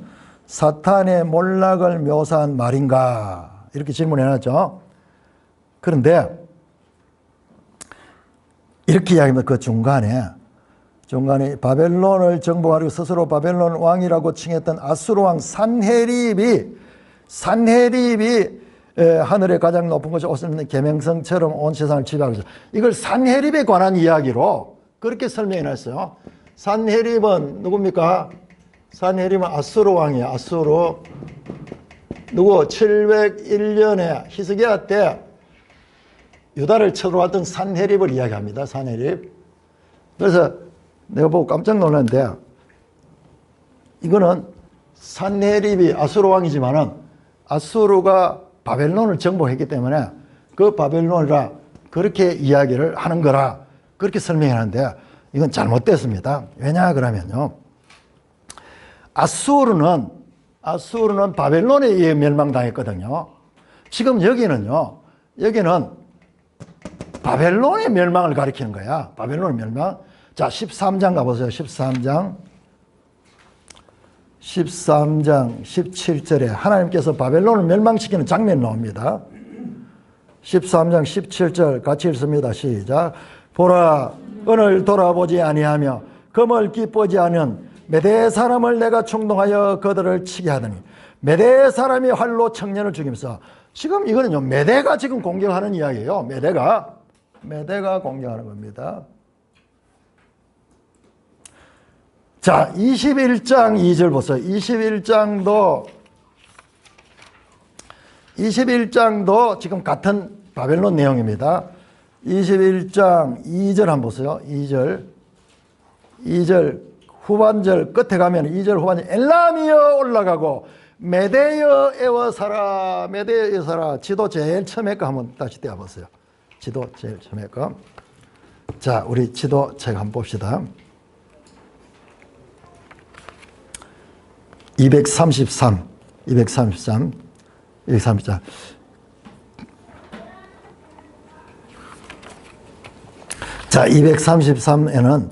사탄의 몰락을 묘사한 말인가? 이렇게 질문해놨죠. 그런데 이렇게 이야기합니다. 그 중간에 바벨론을 정복하려고 스스로 바벨론 왕이라고 칭했던 아수르 왕 산헤립이 하늘의 가장 높은 곳에 옷을 계명성처럼 온 세상을 지배하고 있어요. 이걸 산헤립에 관한 이야기로 그렇게 설명해 놨어요. 산헤립은 누굽니까? 산헤립은 아수르 왕이에요. 아수르. 누구? 701년에 히스기야 때 유다를 쳐들어왔던 산헤립을 이야기합니다. 산헤립. 그래서 내가 보고 깜짝 놀랐는데, 이거는 산헤립이 아수르 왕이지만은 아수르가 바벨론을 정복했기 때문에 그 바벨론이라 그렇게 이야기를 하는 거라 그렇게 설명하는데 이건 잘못됐습니다. 왜냐 그러면요, 아수르는 바벨론에 의해 멸망당했거든요. 지금 여기는 바벨론의 멸망을 가리키는 거야. 바벨론의 멸망. 자, 13장 가보세요. 13장 17절에 하나님께서 바벨론을 멸망시키는 장면이 나옵니다. 13장 17절 같이 읽습니다. 시작. 보라, 은을 돌아보지 아니하며 금을 기쁘지 않은 메대 사람을 내가 충동하여 그들을 치게 하더니 메대 사람이 활로 청년을 죽이면서, 지금 이거는요, 메대가 지금 공격하는 이야기예요. 메대가 공격하는 겁니다. 자, 21장 2절 보세요. 21장도 지금 같은 바벨론 내용입니다. 21장 2절 한번 보세요. 2절 후반절 끝에 가면 2절 후반절 엘람이여 올라가고 메대여 에워사라, 메대여 에워사라. 지도 제일 처음에 거 한번 다시 떼어보세요. 지도 제일 처음에 거. 자, 우리 지도 책 한번 봅시다. 233. 자, 233에는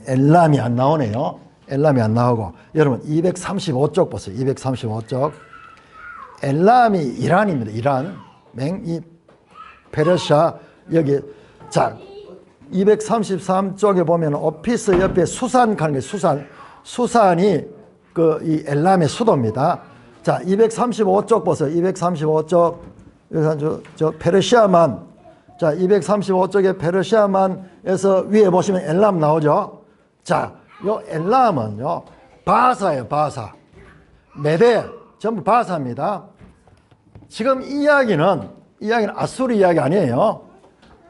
엘람이 안 나오네요. 엘람이 안 나오고, 여러분 235쪽 보세요. 235쪽. 엘람이 이란입니다. 이란. 이 페르시아 여기. 자, 233쪽에 보면 오피스 옆에 수산 가는 게 수산이 이 엘람의 수도입니다. 자, 235쪽 보세요. 235쪽. 여기서 저 페르시아만. 자, 235쪽에 페르시아만에서 위에 보시면 엘람 나오죠. 자, 요 엘람은요, 바사예요, 바사. 메대, 전부 바사입니다. 지금 이야기는 아수르 이야기 아니에요.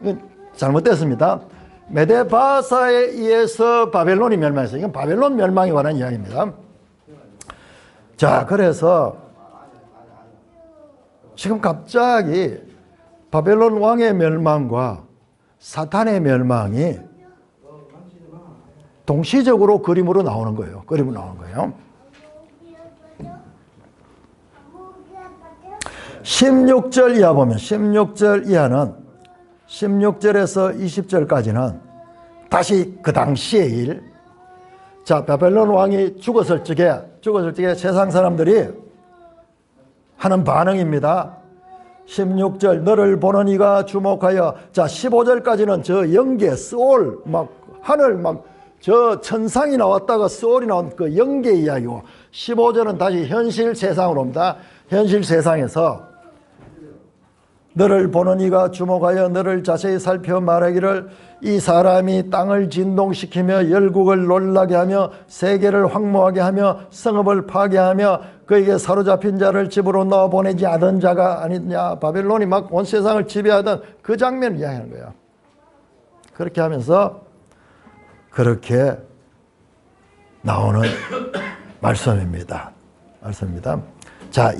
이건 잘못됐습니다. 메대 바사에 의해서 바벨론이 멸망했어요. 이건 바벨론 멸망에 관한 이야기입니다. 자, 그래서 지금 갑자기 바벨론 왕의 멸망과 사탄의 멸망이 동시적으로 그림으로 나오는 거예요. 16절 이하 보면 16절 이하는 16절에서 20절까지는 다시 그 당시의 일. 자, 바벨론 왕이 죽었을 적에 세상 사람들이 하는 반응입니다. 16절 너를 보는 이가 주목하여, 자 15절까지는 저 영계 소울 막 하늘 막 저 천상이 나왔다가 소울이 나온 그 영계 이야기고, 15절은 다시 현실 세상으로 옵니다. 현실 세상에서 너를 보는 이가 주목하여 너를 자세히 살펴 말하기를 이 사람이 땅을 진동시키며 열국을 놀라게 하며 세계를 황무하게 하며 성읍을 파괴하며 그에게 사로잡힌 자를 집으로 넣어 보내지 않은 자가 아니냐. 바벨론이 막 온 세상을 지배하던 그 장면을 이야기하는 거예요. 그렇게 하면서 그렇게 나오는 말씀입니다. 자,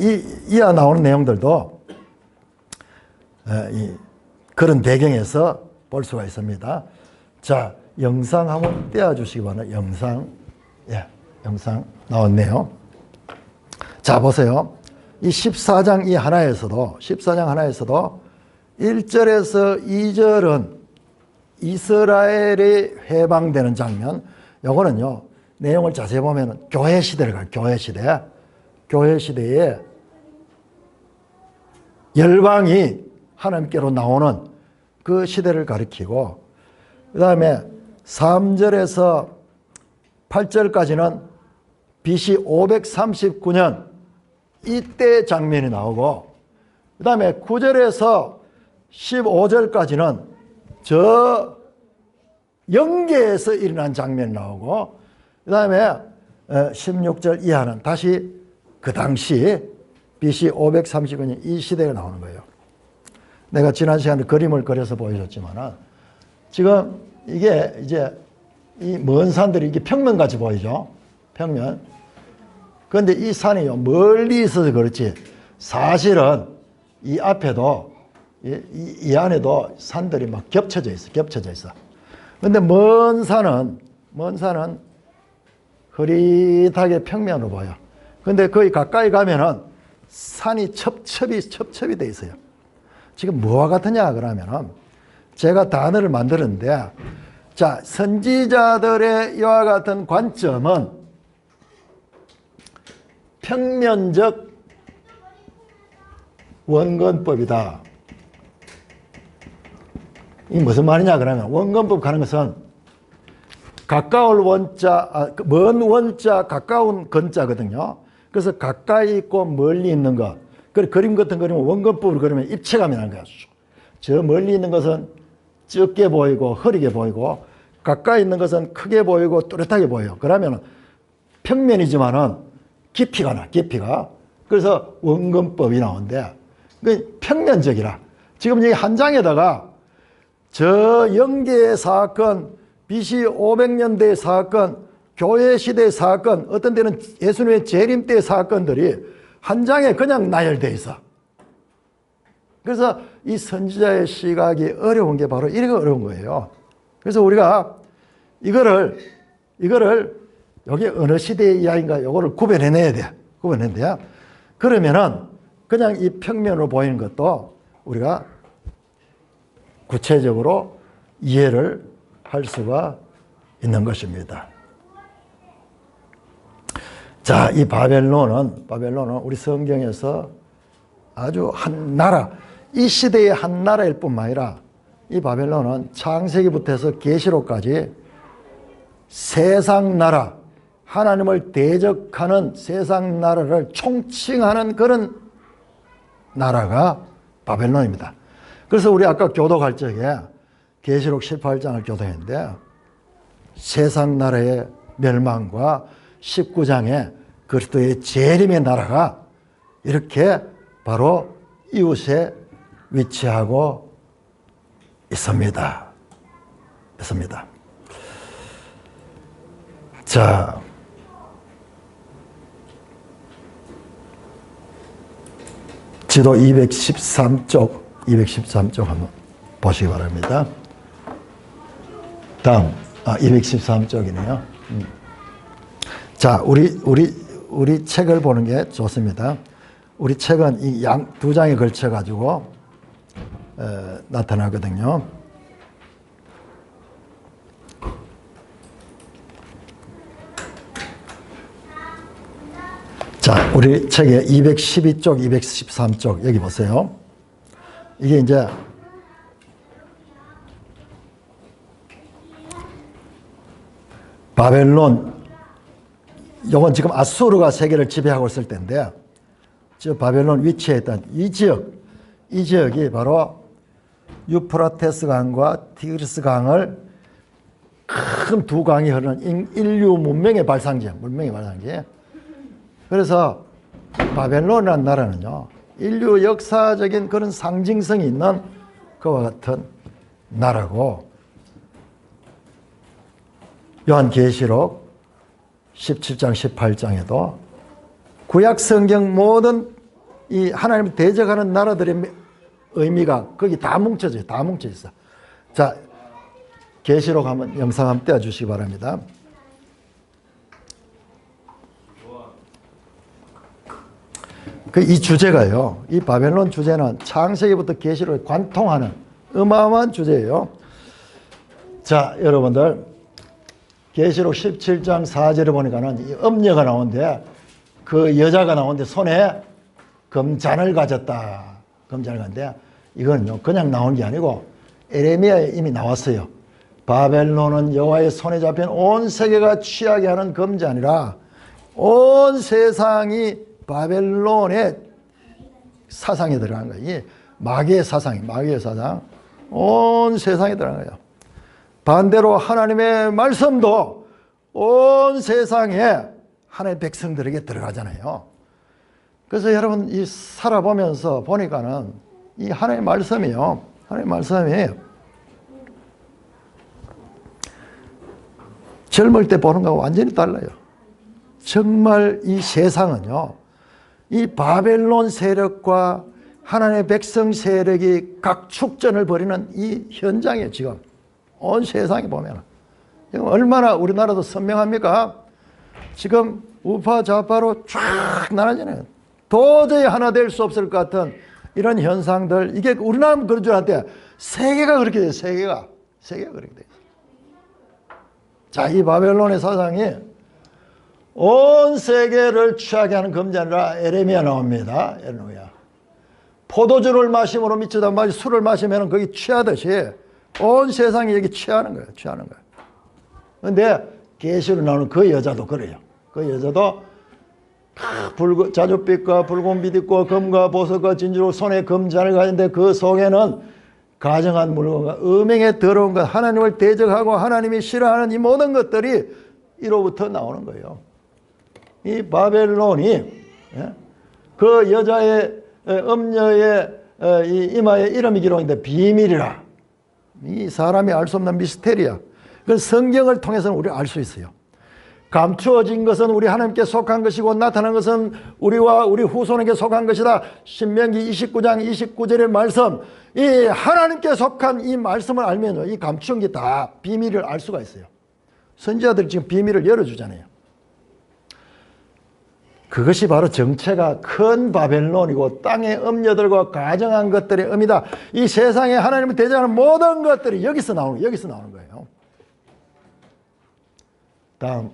이하 나오는 내용들도 그런 배경에서 볼 수가 있습니다. 자, 영상 한번 떼어주시기 바랍니다. 영상 나왔네요. 자, 보세요. 이 14장 하나에서도 1절에서 2절은 이스라엘이 회방되는 장면, 요거는요, 내용을 자세히 보면 교회 시대를 가요. 교회 시대에 열방이 하나님께로 나오는 그 시대를 가리키고, 그 다음에 3절에서 8절까지는 BC 539년 이때 장면이 나오고, 그 다음에 9절에서 15절까지는 저 영계에서 일어난 장면이 나오고, 그 다음에 16절 이하는 다시 그 당시 BC 539년 이 시대가 나오는 거예요. 내가 지난 시간에 그림을 그려서 보여줬지만 지금 이게 이제 이 먼 산들이 이게 평면같이 보이죠. 평면. 그런데 이 산이요, 멀리 있어서 그렇지 사실은 이 앞에도 이 안에도 산들이 막 겹쳐져 있어. 그런데 먼 산은 흐릿하게 평면으로 보여. 근데 거의 가까이 가면은 산이 첩첩이 돼 있어요. 지금 뭐와 같으냐 그러면은 제가 단어를 만드는데, 자, 선지자들의 이와 같은 관점은 평면적 원근법이다. 이 무슨 말이냐 그러면, 원근법 가는 것은 가까울 원자, 먼 원자, 가까운 근자거든요. 그래서 가까이 있고 멀리 있는 것. 그림 같은 그림은 원근법으로 그리면 입체감이 나는 거야. 저 멀리 있는 것은 적게 보이고 흐리게 보이고, 가까이 있는 것은 크게 보이고 뚜렷하게 보여요. 그러면 평면이지만은 깊이가 나. 그래서 원근법이 나오는데, 그 평면적이라. 지금 여기 한 장에다가 저 영계의 사건, BC 500년대의 사건, 교회 시대의 사건, 어떤 때는 예수님의 재림 때의 사건들이 한 장에 그냥 나열되어 있어. 그래서 이 선지자의 시각이 어려운 게 바로 이렇게 어려운 거예요. 그래서 우리가 이거를 여기 어느 시대의 이야기인가 요거를 구별해내야 돼. 그러면은 그냥 이 평면으로 보이는 것도 우리가 구체적으로 이해를 할 수가 있는 것입니다. 자, 이 바벨론은 우리 성경에서 아주 한 나라, 이 시대의 한 나라일 뿐만 아니라 이 바벨론은 창세기부터 해서 계시록까지 세상 나라, 하나님을 대적하는 세상 나라를 총칭하는 그런 나라가 바벨론입니다. 그래서 우리 아까 교독할 적에 계시록 18장을 교독했는데, 세상 나라의 멸망과 19장에 그리스도의 재림의 나라가 이렇게 바로 이웃에 위치하고 있습니다. 자, 지도 213쪽 한번 보시기 바랍니다. 다음, 213쪽이네요. 자, 우리 책을 보는 게 좋습니다. 우리 책은 이 두 장에 걸쳐 가지고 나타나거든요. 우리 책에 212쪽, 213쪽 여기 보세요. 이게 이제 바벨론, 요건 지금 아수르가 세계를 지배하고 있을 때인데, 저 바벨론 위치에 있던 이 지역이 바로 유프라테스 강과 티그리스 강을 큰 두 강이 흐르는 인류 문명의 발상지. 그래서 바벨론이라는 나라는요, 인류 역사적인 그런 상징성이 있는 그와 같은 나라고, 요한계시록 17장, 18장에도 구약 성경 모든 이 하나님을 대적하는 나라들의 의미가 거기 다 뭉쳐져 있어. 자, 계시록 한번 영상 한번 떼어주시기 바랍니다. 이 주제가요, 이 바벨론 주제는 창세기부터 계시록에 관통하는 어마어마한 주제예요. 자, 여러분들 계시록 17장 4절에 보니까는 이 엄녀가 나오는데, 그 여자가 나오는데 손에 금잔을 가졌다. 금잔을 가졌는데, 이건요 그냥 나온 게 아니고 에레미야에 이미 나왔어요. 바벨론은 여호와의 손에 잡힌 온 세계가 취하게 하는 금잔이라, 온 세상이 바벨론의 사상에 들어간 거예요. 이게 마귀의 사상, 온 세상에 들어간 거예요. 반대로 하나님의 말씀도 온 세상에 하나님의 백성들에게 들어가잖아요. 그래서 여러분 이 살아보면서 보니까는 이 하나님의 말씀이요, 하나님의 말씀이 젊을 때 보는 거하고 완전히 달라요. 정말 이 세상은요, 이 바벨론 세력과 하나님의 백성 세력이 각축전을 벌이는 이 현장이에요. 지금 온 세상에 보면 지금 얼마나 우리나라도 선명합니까? 지금 우파 좌파로 쫙 나눠지네요. 도저히 하나 될 수 없을 것 같은 이런 현상들, 이게 우리나라는 그런 줄 알았는데 세계가 그렇게 돼요. 세계가 그렇게 돼요. 자, 이 바벨론의 사상이 온 세계를 취하게 하는 금잔이라 에레미야 나옵니다. 에레미야. 포도주를 마심으로 미치다 말이 술을 마시면 거기 취하듯이 온 세상이 여기 취하는 거예요. 그런데 계시로 나오는 그 여자도 그래요. 그 여자도 자줏빛과 붉은 빛 있고 금과 보석과 진주로 손에 금잔을 가진데, 그 속에는 가정한 물건과 음행에 더러운 것, 하나님을 대적하고 하나님이 싫어하는 이 모든 것들이 이로부터 나오는 거예요. 이 바벨론이 그 여자의 엄녀의 이 이마에 이름이 기록인데 비밀이라, 이 사람이 알 수 없는 미스테리야. 그건 성경을 통해서는 우리가 알 수 있어요. 감추어진 것은 우리 하나님께 속한 것이고 나타난 것은 우리와 우리 후손에게 속한 것이다. 신명기 29장 29절의 말씀, 이 하나님께 속한 이 말씀을 알면 이 감추은 게 다 비밀을 알 수가 있어요. 선지자들이 지금 비밀을 열어주잖아요. 그것이 바로 정체가 큰 바벨론이고 땅의 음녀들과 가정한 것들의 의미다. 이 세상에 하나님을 대적하는 모든 것들이 여기서 나오는 거예요. 다음.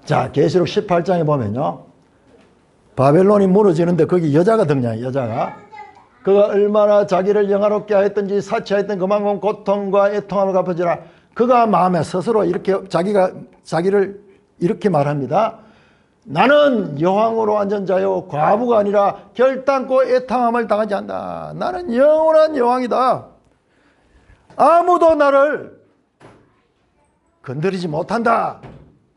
자, 계시록 18장에 보면요, 바벨론이 무너지는데 거기 여자가 등장해요. 여자가. 그가 얼마나 자기를 영화롭게 하였던지 사치하였던 그만큼 고통과 애통함을 갚아주라. 그가 마음에 스스로 이렇게 자기를 이렇게 말합니다. 나는 여왕으로 앉은 자요 과부가 아니라 결단코 애통함을 당하지 않는다. 나는 영원한 여왕이다. 아무도 나를 건드리지 못한다.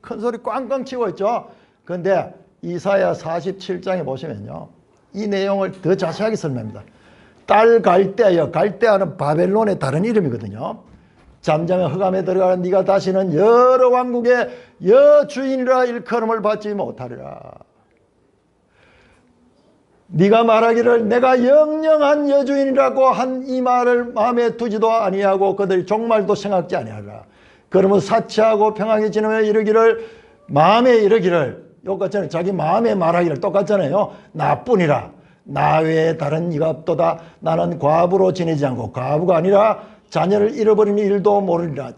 큰 소리 꽝꽝 치고 있죠. 그런데 이사야 47장에 보시면요, 이 내용을 더 자세하게 설명합니다. 딸 갈대아여, 갈대아는 바벨론의 다른 이름이거든요. 잠잠의 흑암에 들어가는 네가 다시는 여러 왕국의 여주인이라 일컬음을 받지 못하리라. 네가 말하기를 내가 영영한 여주인이라고 한 이 말을 마음에 두지도 아니하고 그들이 종말도 생각지 아니하리라. 그러면 사치하고 평하게 지내며 이르기를, 마음에 이르기를, 똑같잖아요. 자기 마음에 말하기를 똑같잖아요. 나뿐이라. 나 외에 다른 이가 없도다. 나는 과부로 지내지 않고 과부가 아니라 자녀를 잃어버리는 일도 모르리라.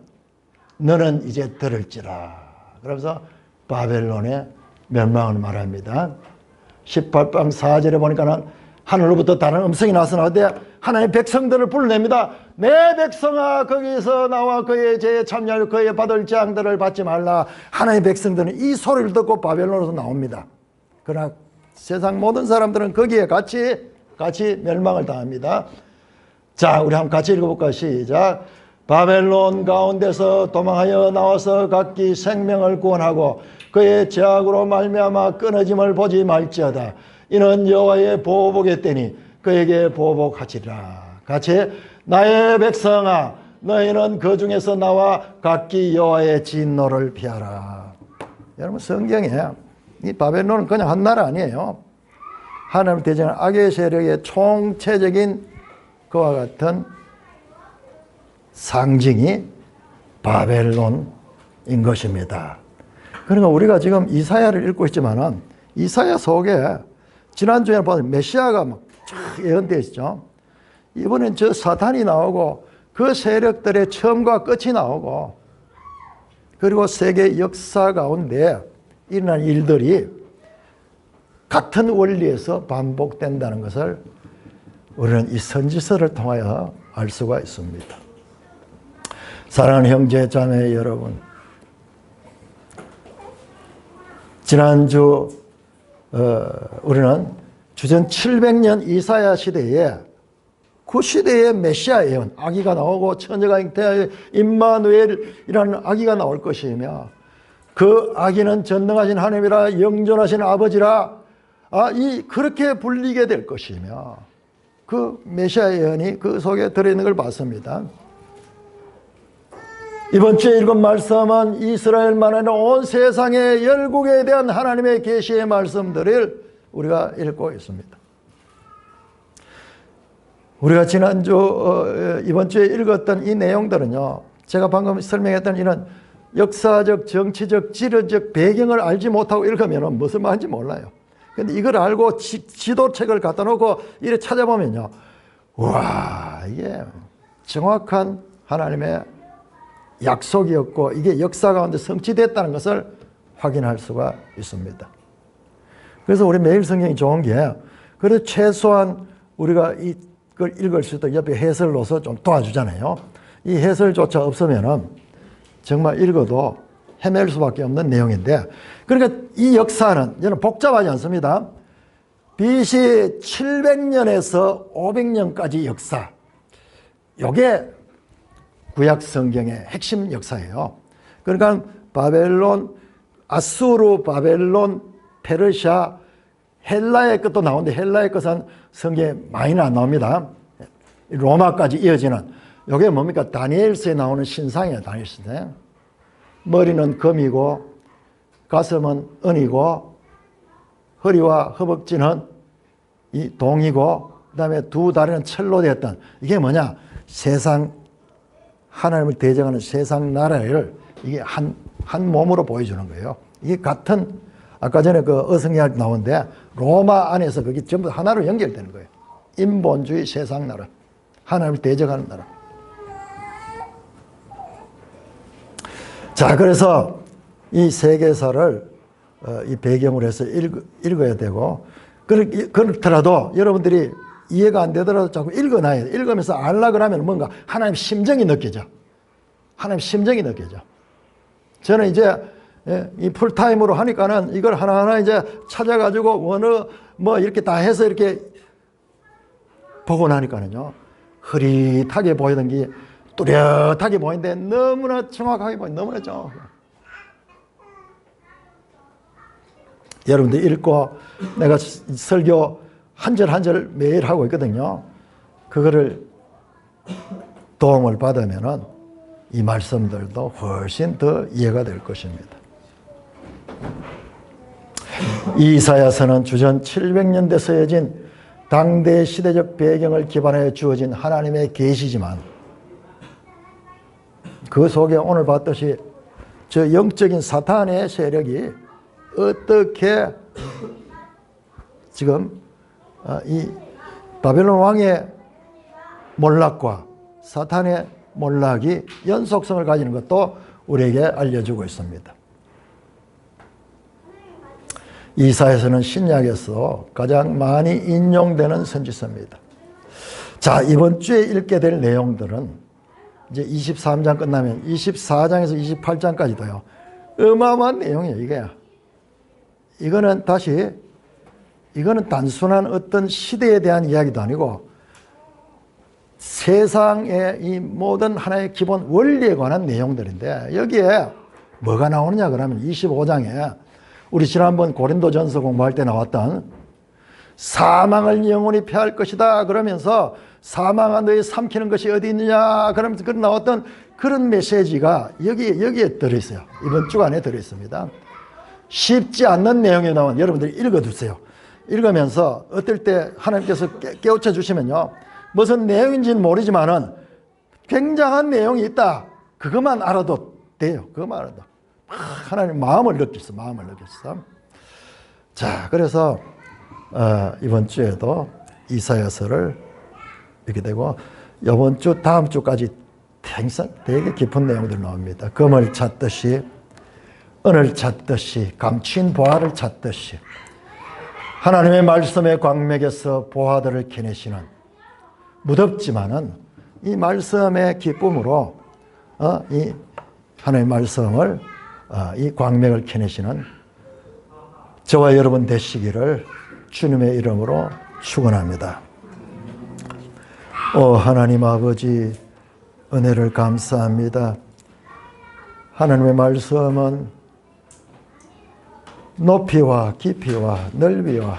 너는 이제 들을지라. 그러면서 바벨론의 멸망을 말합니다. 18장 4절에 보니까는 하늘로부터 다른 음성이 나서 나오는데 하나님의 백성들을 불러냅니다. 내 백성아 거기서 나와 그의 죄에 참여하여 그의 받을 재앙들을 받지 말라. 하나님의 백성들은 이 소리를 듣고 바벨론으로서 나옵니다. 그러나 세상 모든 사람들은 거기에 같이 멸망을 당합니다. 자, 우리 한번 같이 읽어볼까요? 시작. 바벨론 가운데서 도망하여 나와서 각기 생명을 구원하고 그의 제약으로 말미암아 끊어짐을 보지 말지어다. 이는 여호와의 보복의 때니 그에게 보복하시리라. 같이 나의 백성아 너희는 그 중에서 나와 각기 여호와의 진노를 피하라. 여러분 성경에 이 바벨론은 그냥 한 나라 아니에요. 하나님을 대적하는 악의 세력의 총체적인 그와 같은 상징이 바벨론인 것입니다. 그러니까 우리가 지금 이사야를 읽고 있지만은 이사야 속에 지난주에 보면 메시아가 막 예언되어 있죠. 이번엔 저 사탄이 나오고 그 세력들의 처음과 끝이 나오고 그리고 세계 역사 가운데 일어난 일들이 같은 원리에서 반복된다는 것을 우리는 이 선지서를 통하여 알 수가 있습니다. 사랑하는 형제 자매 여러분, 지난주 우리는 주전 700년 이사야 시대에 그 시대의 메시아 예언, 아기가 나오고 처녀가 잉태하여 임마누엘이라는 아기가 나올 것이며 그 아기는 전능하신 하나님이라 영존하신 아버지라 그렇게 불리게 될 것이며 그 메시아 예언이 그 속에 들어있는 걸 봤습니다. 이번 주에 읽은 말씀은 이스라엘만 아니라 온 세상의 열국에 대한 하나님의 계시의 말씀들을 우리가 읽고 있습니다. 우리가 지난주 이번 주에 읽었던 이 내용들은요, 제가 방금 설명했던 이런 역사적, 정치적, 지리적 배경을 알지 못하고 읽으면 무슨 말인지 몰라요. 근데 이걸 알고 지도책을 갖다 놓고 이래 찾아보면요, 와, 이게 정확한 하나님의 약속이었고 이게 역사 가운데 성취됐다는 것을 확인할 수가 있습니다. 그래서 우리 매일 성경이 좋은 게 그래도 최소한 우리가 이걸 읽을 수 있도록 옆에 해설로서 좀 도와주잖아요. 이 해설조차 없으면은 정말 읽어도 헤맬 수밖에 없는 내용인데, 그러니까 이 역사는 저는 복잡하지 않습니다. BC 700년에서 500년까지 역사, 이게 구약 성경의 핵심 역사예요. 그러니까 바벨론, 아수르, 바벨론, 페르시아, 헬라의 것도 나오는데 헬라의 것은 성경에 많이는 안 나옵니다. 로마까지 이어지는, 이게 뭡니까? 다니엘서에 나오는 신상이에요. 다니엘서에. 머리는 금이고 가슴은 은이고 허리와 허벅지는 이 동이고 그다음에 두 다리는 철로 되었던, 이게 뭐냐? 세상 하나님을 대적하는 세상 나라를 이게 한 몸으로 보여주는 거예요. 이게 같은, 아까 전에 그 어성이야기 나오는데 로마 안에서 그게 전부 하나로 연결되는 거예요. 인본주의 세상 나라, 하나님을 대적하는 나라. 자, 그래서 이 세계사를 이 배경으로 해서 읽어야 되고, 그렇더라도 여러분들이 이해가 안 되더라도 자꾸 읽어놔야 돼. 읽으면서 알려고 하면 뭔가 하나님 심정이 느껴져. 하나님 심정이 느껴져. 저는 이제 이 풀타임으로 하니까는 이걸 하나하나 이제 찾아가지고 뭐 이렇게 다 해서 이렇게 보고 나니까는요, 흐릿하게 보이던 게 뚜렷하게 보이는데 너무나 정확하게 보여. 너무나 정확하게. 여러분들 읽고 내가 설교 한 절 한 절 매일 하고 있거든요. 그거를 도움을 받으면은 이 말씀들도 훨씬 더 이해가 될 것입니다. 이 이사야서는 주전 700년대 쓰여진 당대 시대적 배경을 기반하여 주어진 하나님의 계시지만 그 속에 오늘 봤듯이 저 영적인 사탄의 세력이 어떻게 지금 이 바벨론 왕의 몰락과 사탄의 몰락이 연속성을 가지는 것도 우리에게 알려주고 있습니다. 이사야서는 신약에서 가장 많이 인용되는 선지서입니다. 자, 이번 주에 읽게 될 내용들은 이제 23장 끝나면 24장에서 28장까지도요. 어마어마한 내용이에요, 이게. 이거는 단순한 어떤 시대에 대한 이야기도 아니고 세상의 이 모든 하나의 기본 원리에 관한 내용들인데, 여기에 뭐가 나오느냐 그러면 25장에 우리 지난번 고린도전서 공부할 때 나왔던 사망을 영원히 패할 것이다 그러면서 사망아 너희 삼키는 것이 어디 있느냐 그러면서 나왔던 그런 메시지가 여기에 들어있어요. 이번 주간에 들어있습니다. 쉽지 않는 내용이 나온 여러분들이 읽어두세요. 읽으면서 어떨 때 하나님께서 깨우쳐 주시면요, 무슨 내용인지는 모르지만은 굉장한 내용이 있다, 그것만 알아도 돼요. 그것만 알아도 하나님 마음을 느꼈어. 자, 그래서 이번 주에도 이사야서를 읽게 되고, 이번 주 다음 주까지 되게 깊은 내용들 나옵니다. 금을 찾듯이, 은을 찾듯이, 감추인 보화를 찾듯이 하나님의 말씀의 광맥에서 보화들을 캐내시는, 무덥지만은 이 말씀의 기쁨으로 이 하나님의 말씀을 이 광맥을 캐내시는 저와 여러분 되시기를 주님의 이름으로 축원합니다. 오 하나님 아버지, 은혜를 감사합니다. 하나님의 말씀은 높이와 깊이와 넓이와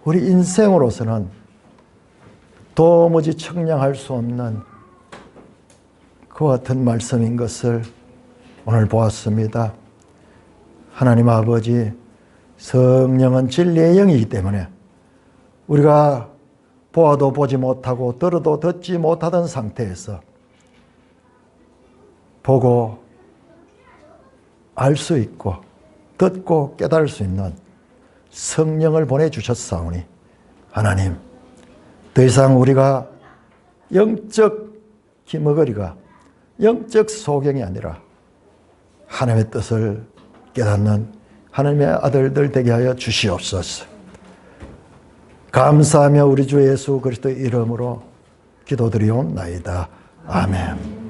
우리 인생으로서는 도무지 측량할 수 없는 그와 같은 말씀인 것을 오늘 보았습니다. 하나님 아버지, 성령은 진리의 영이기 때문에 우리가 보아도 보지 못하고 들어도 듣지 못하던 상태에서 보고 알 수 있고 듣고 깨달을 수 있는 성령을 보내주셨사오니 하나님, 더 이상 우리가 영적 기머거리가, 영적 소경이 아니라 하나님의 뜻을 깨닫는 하나님의 아들들 되게 하여 주시옵소서. 감사하며 우리 주 예수 그리스도의 이름으로 기도드리옵나이다. 아멘.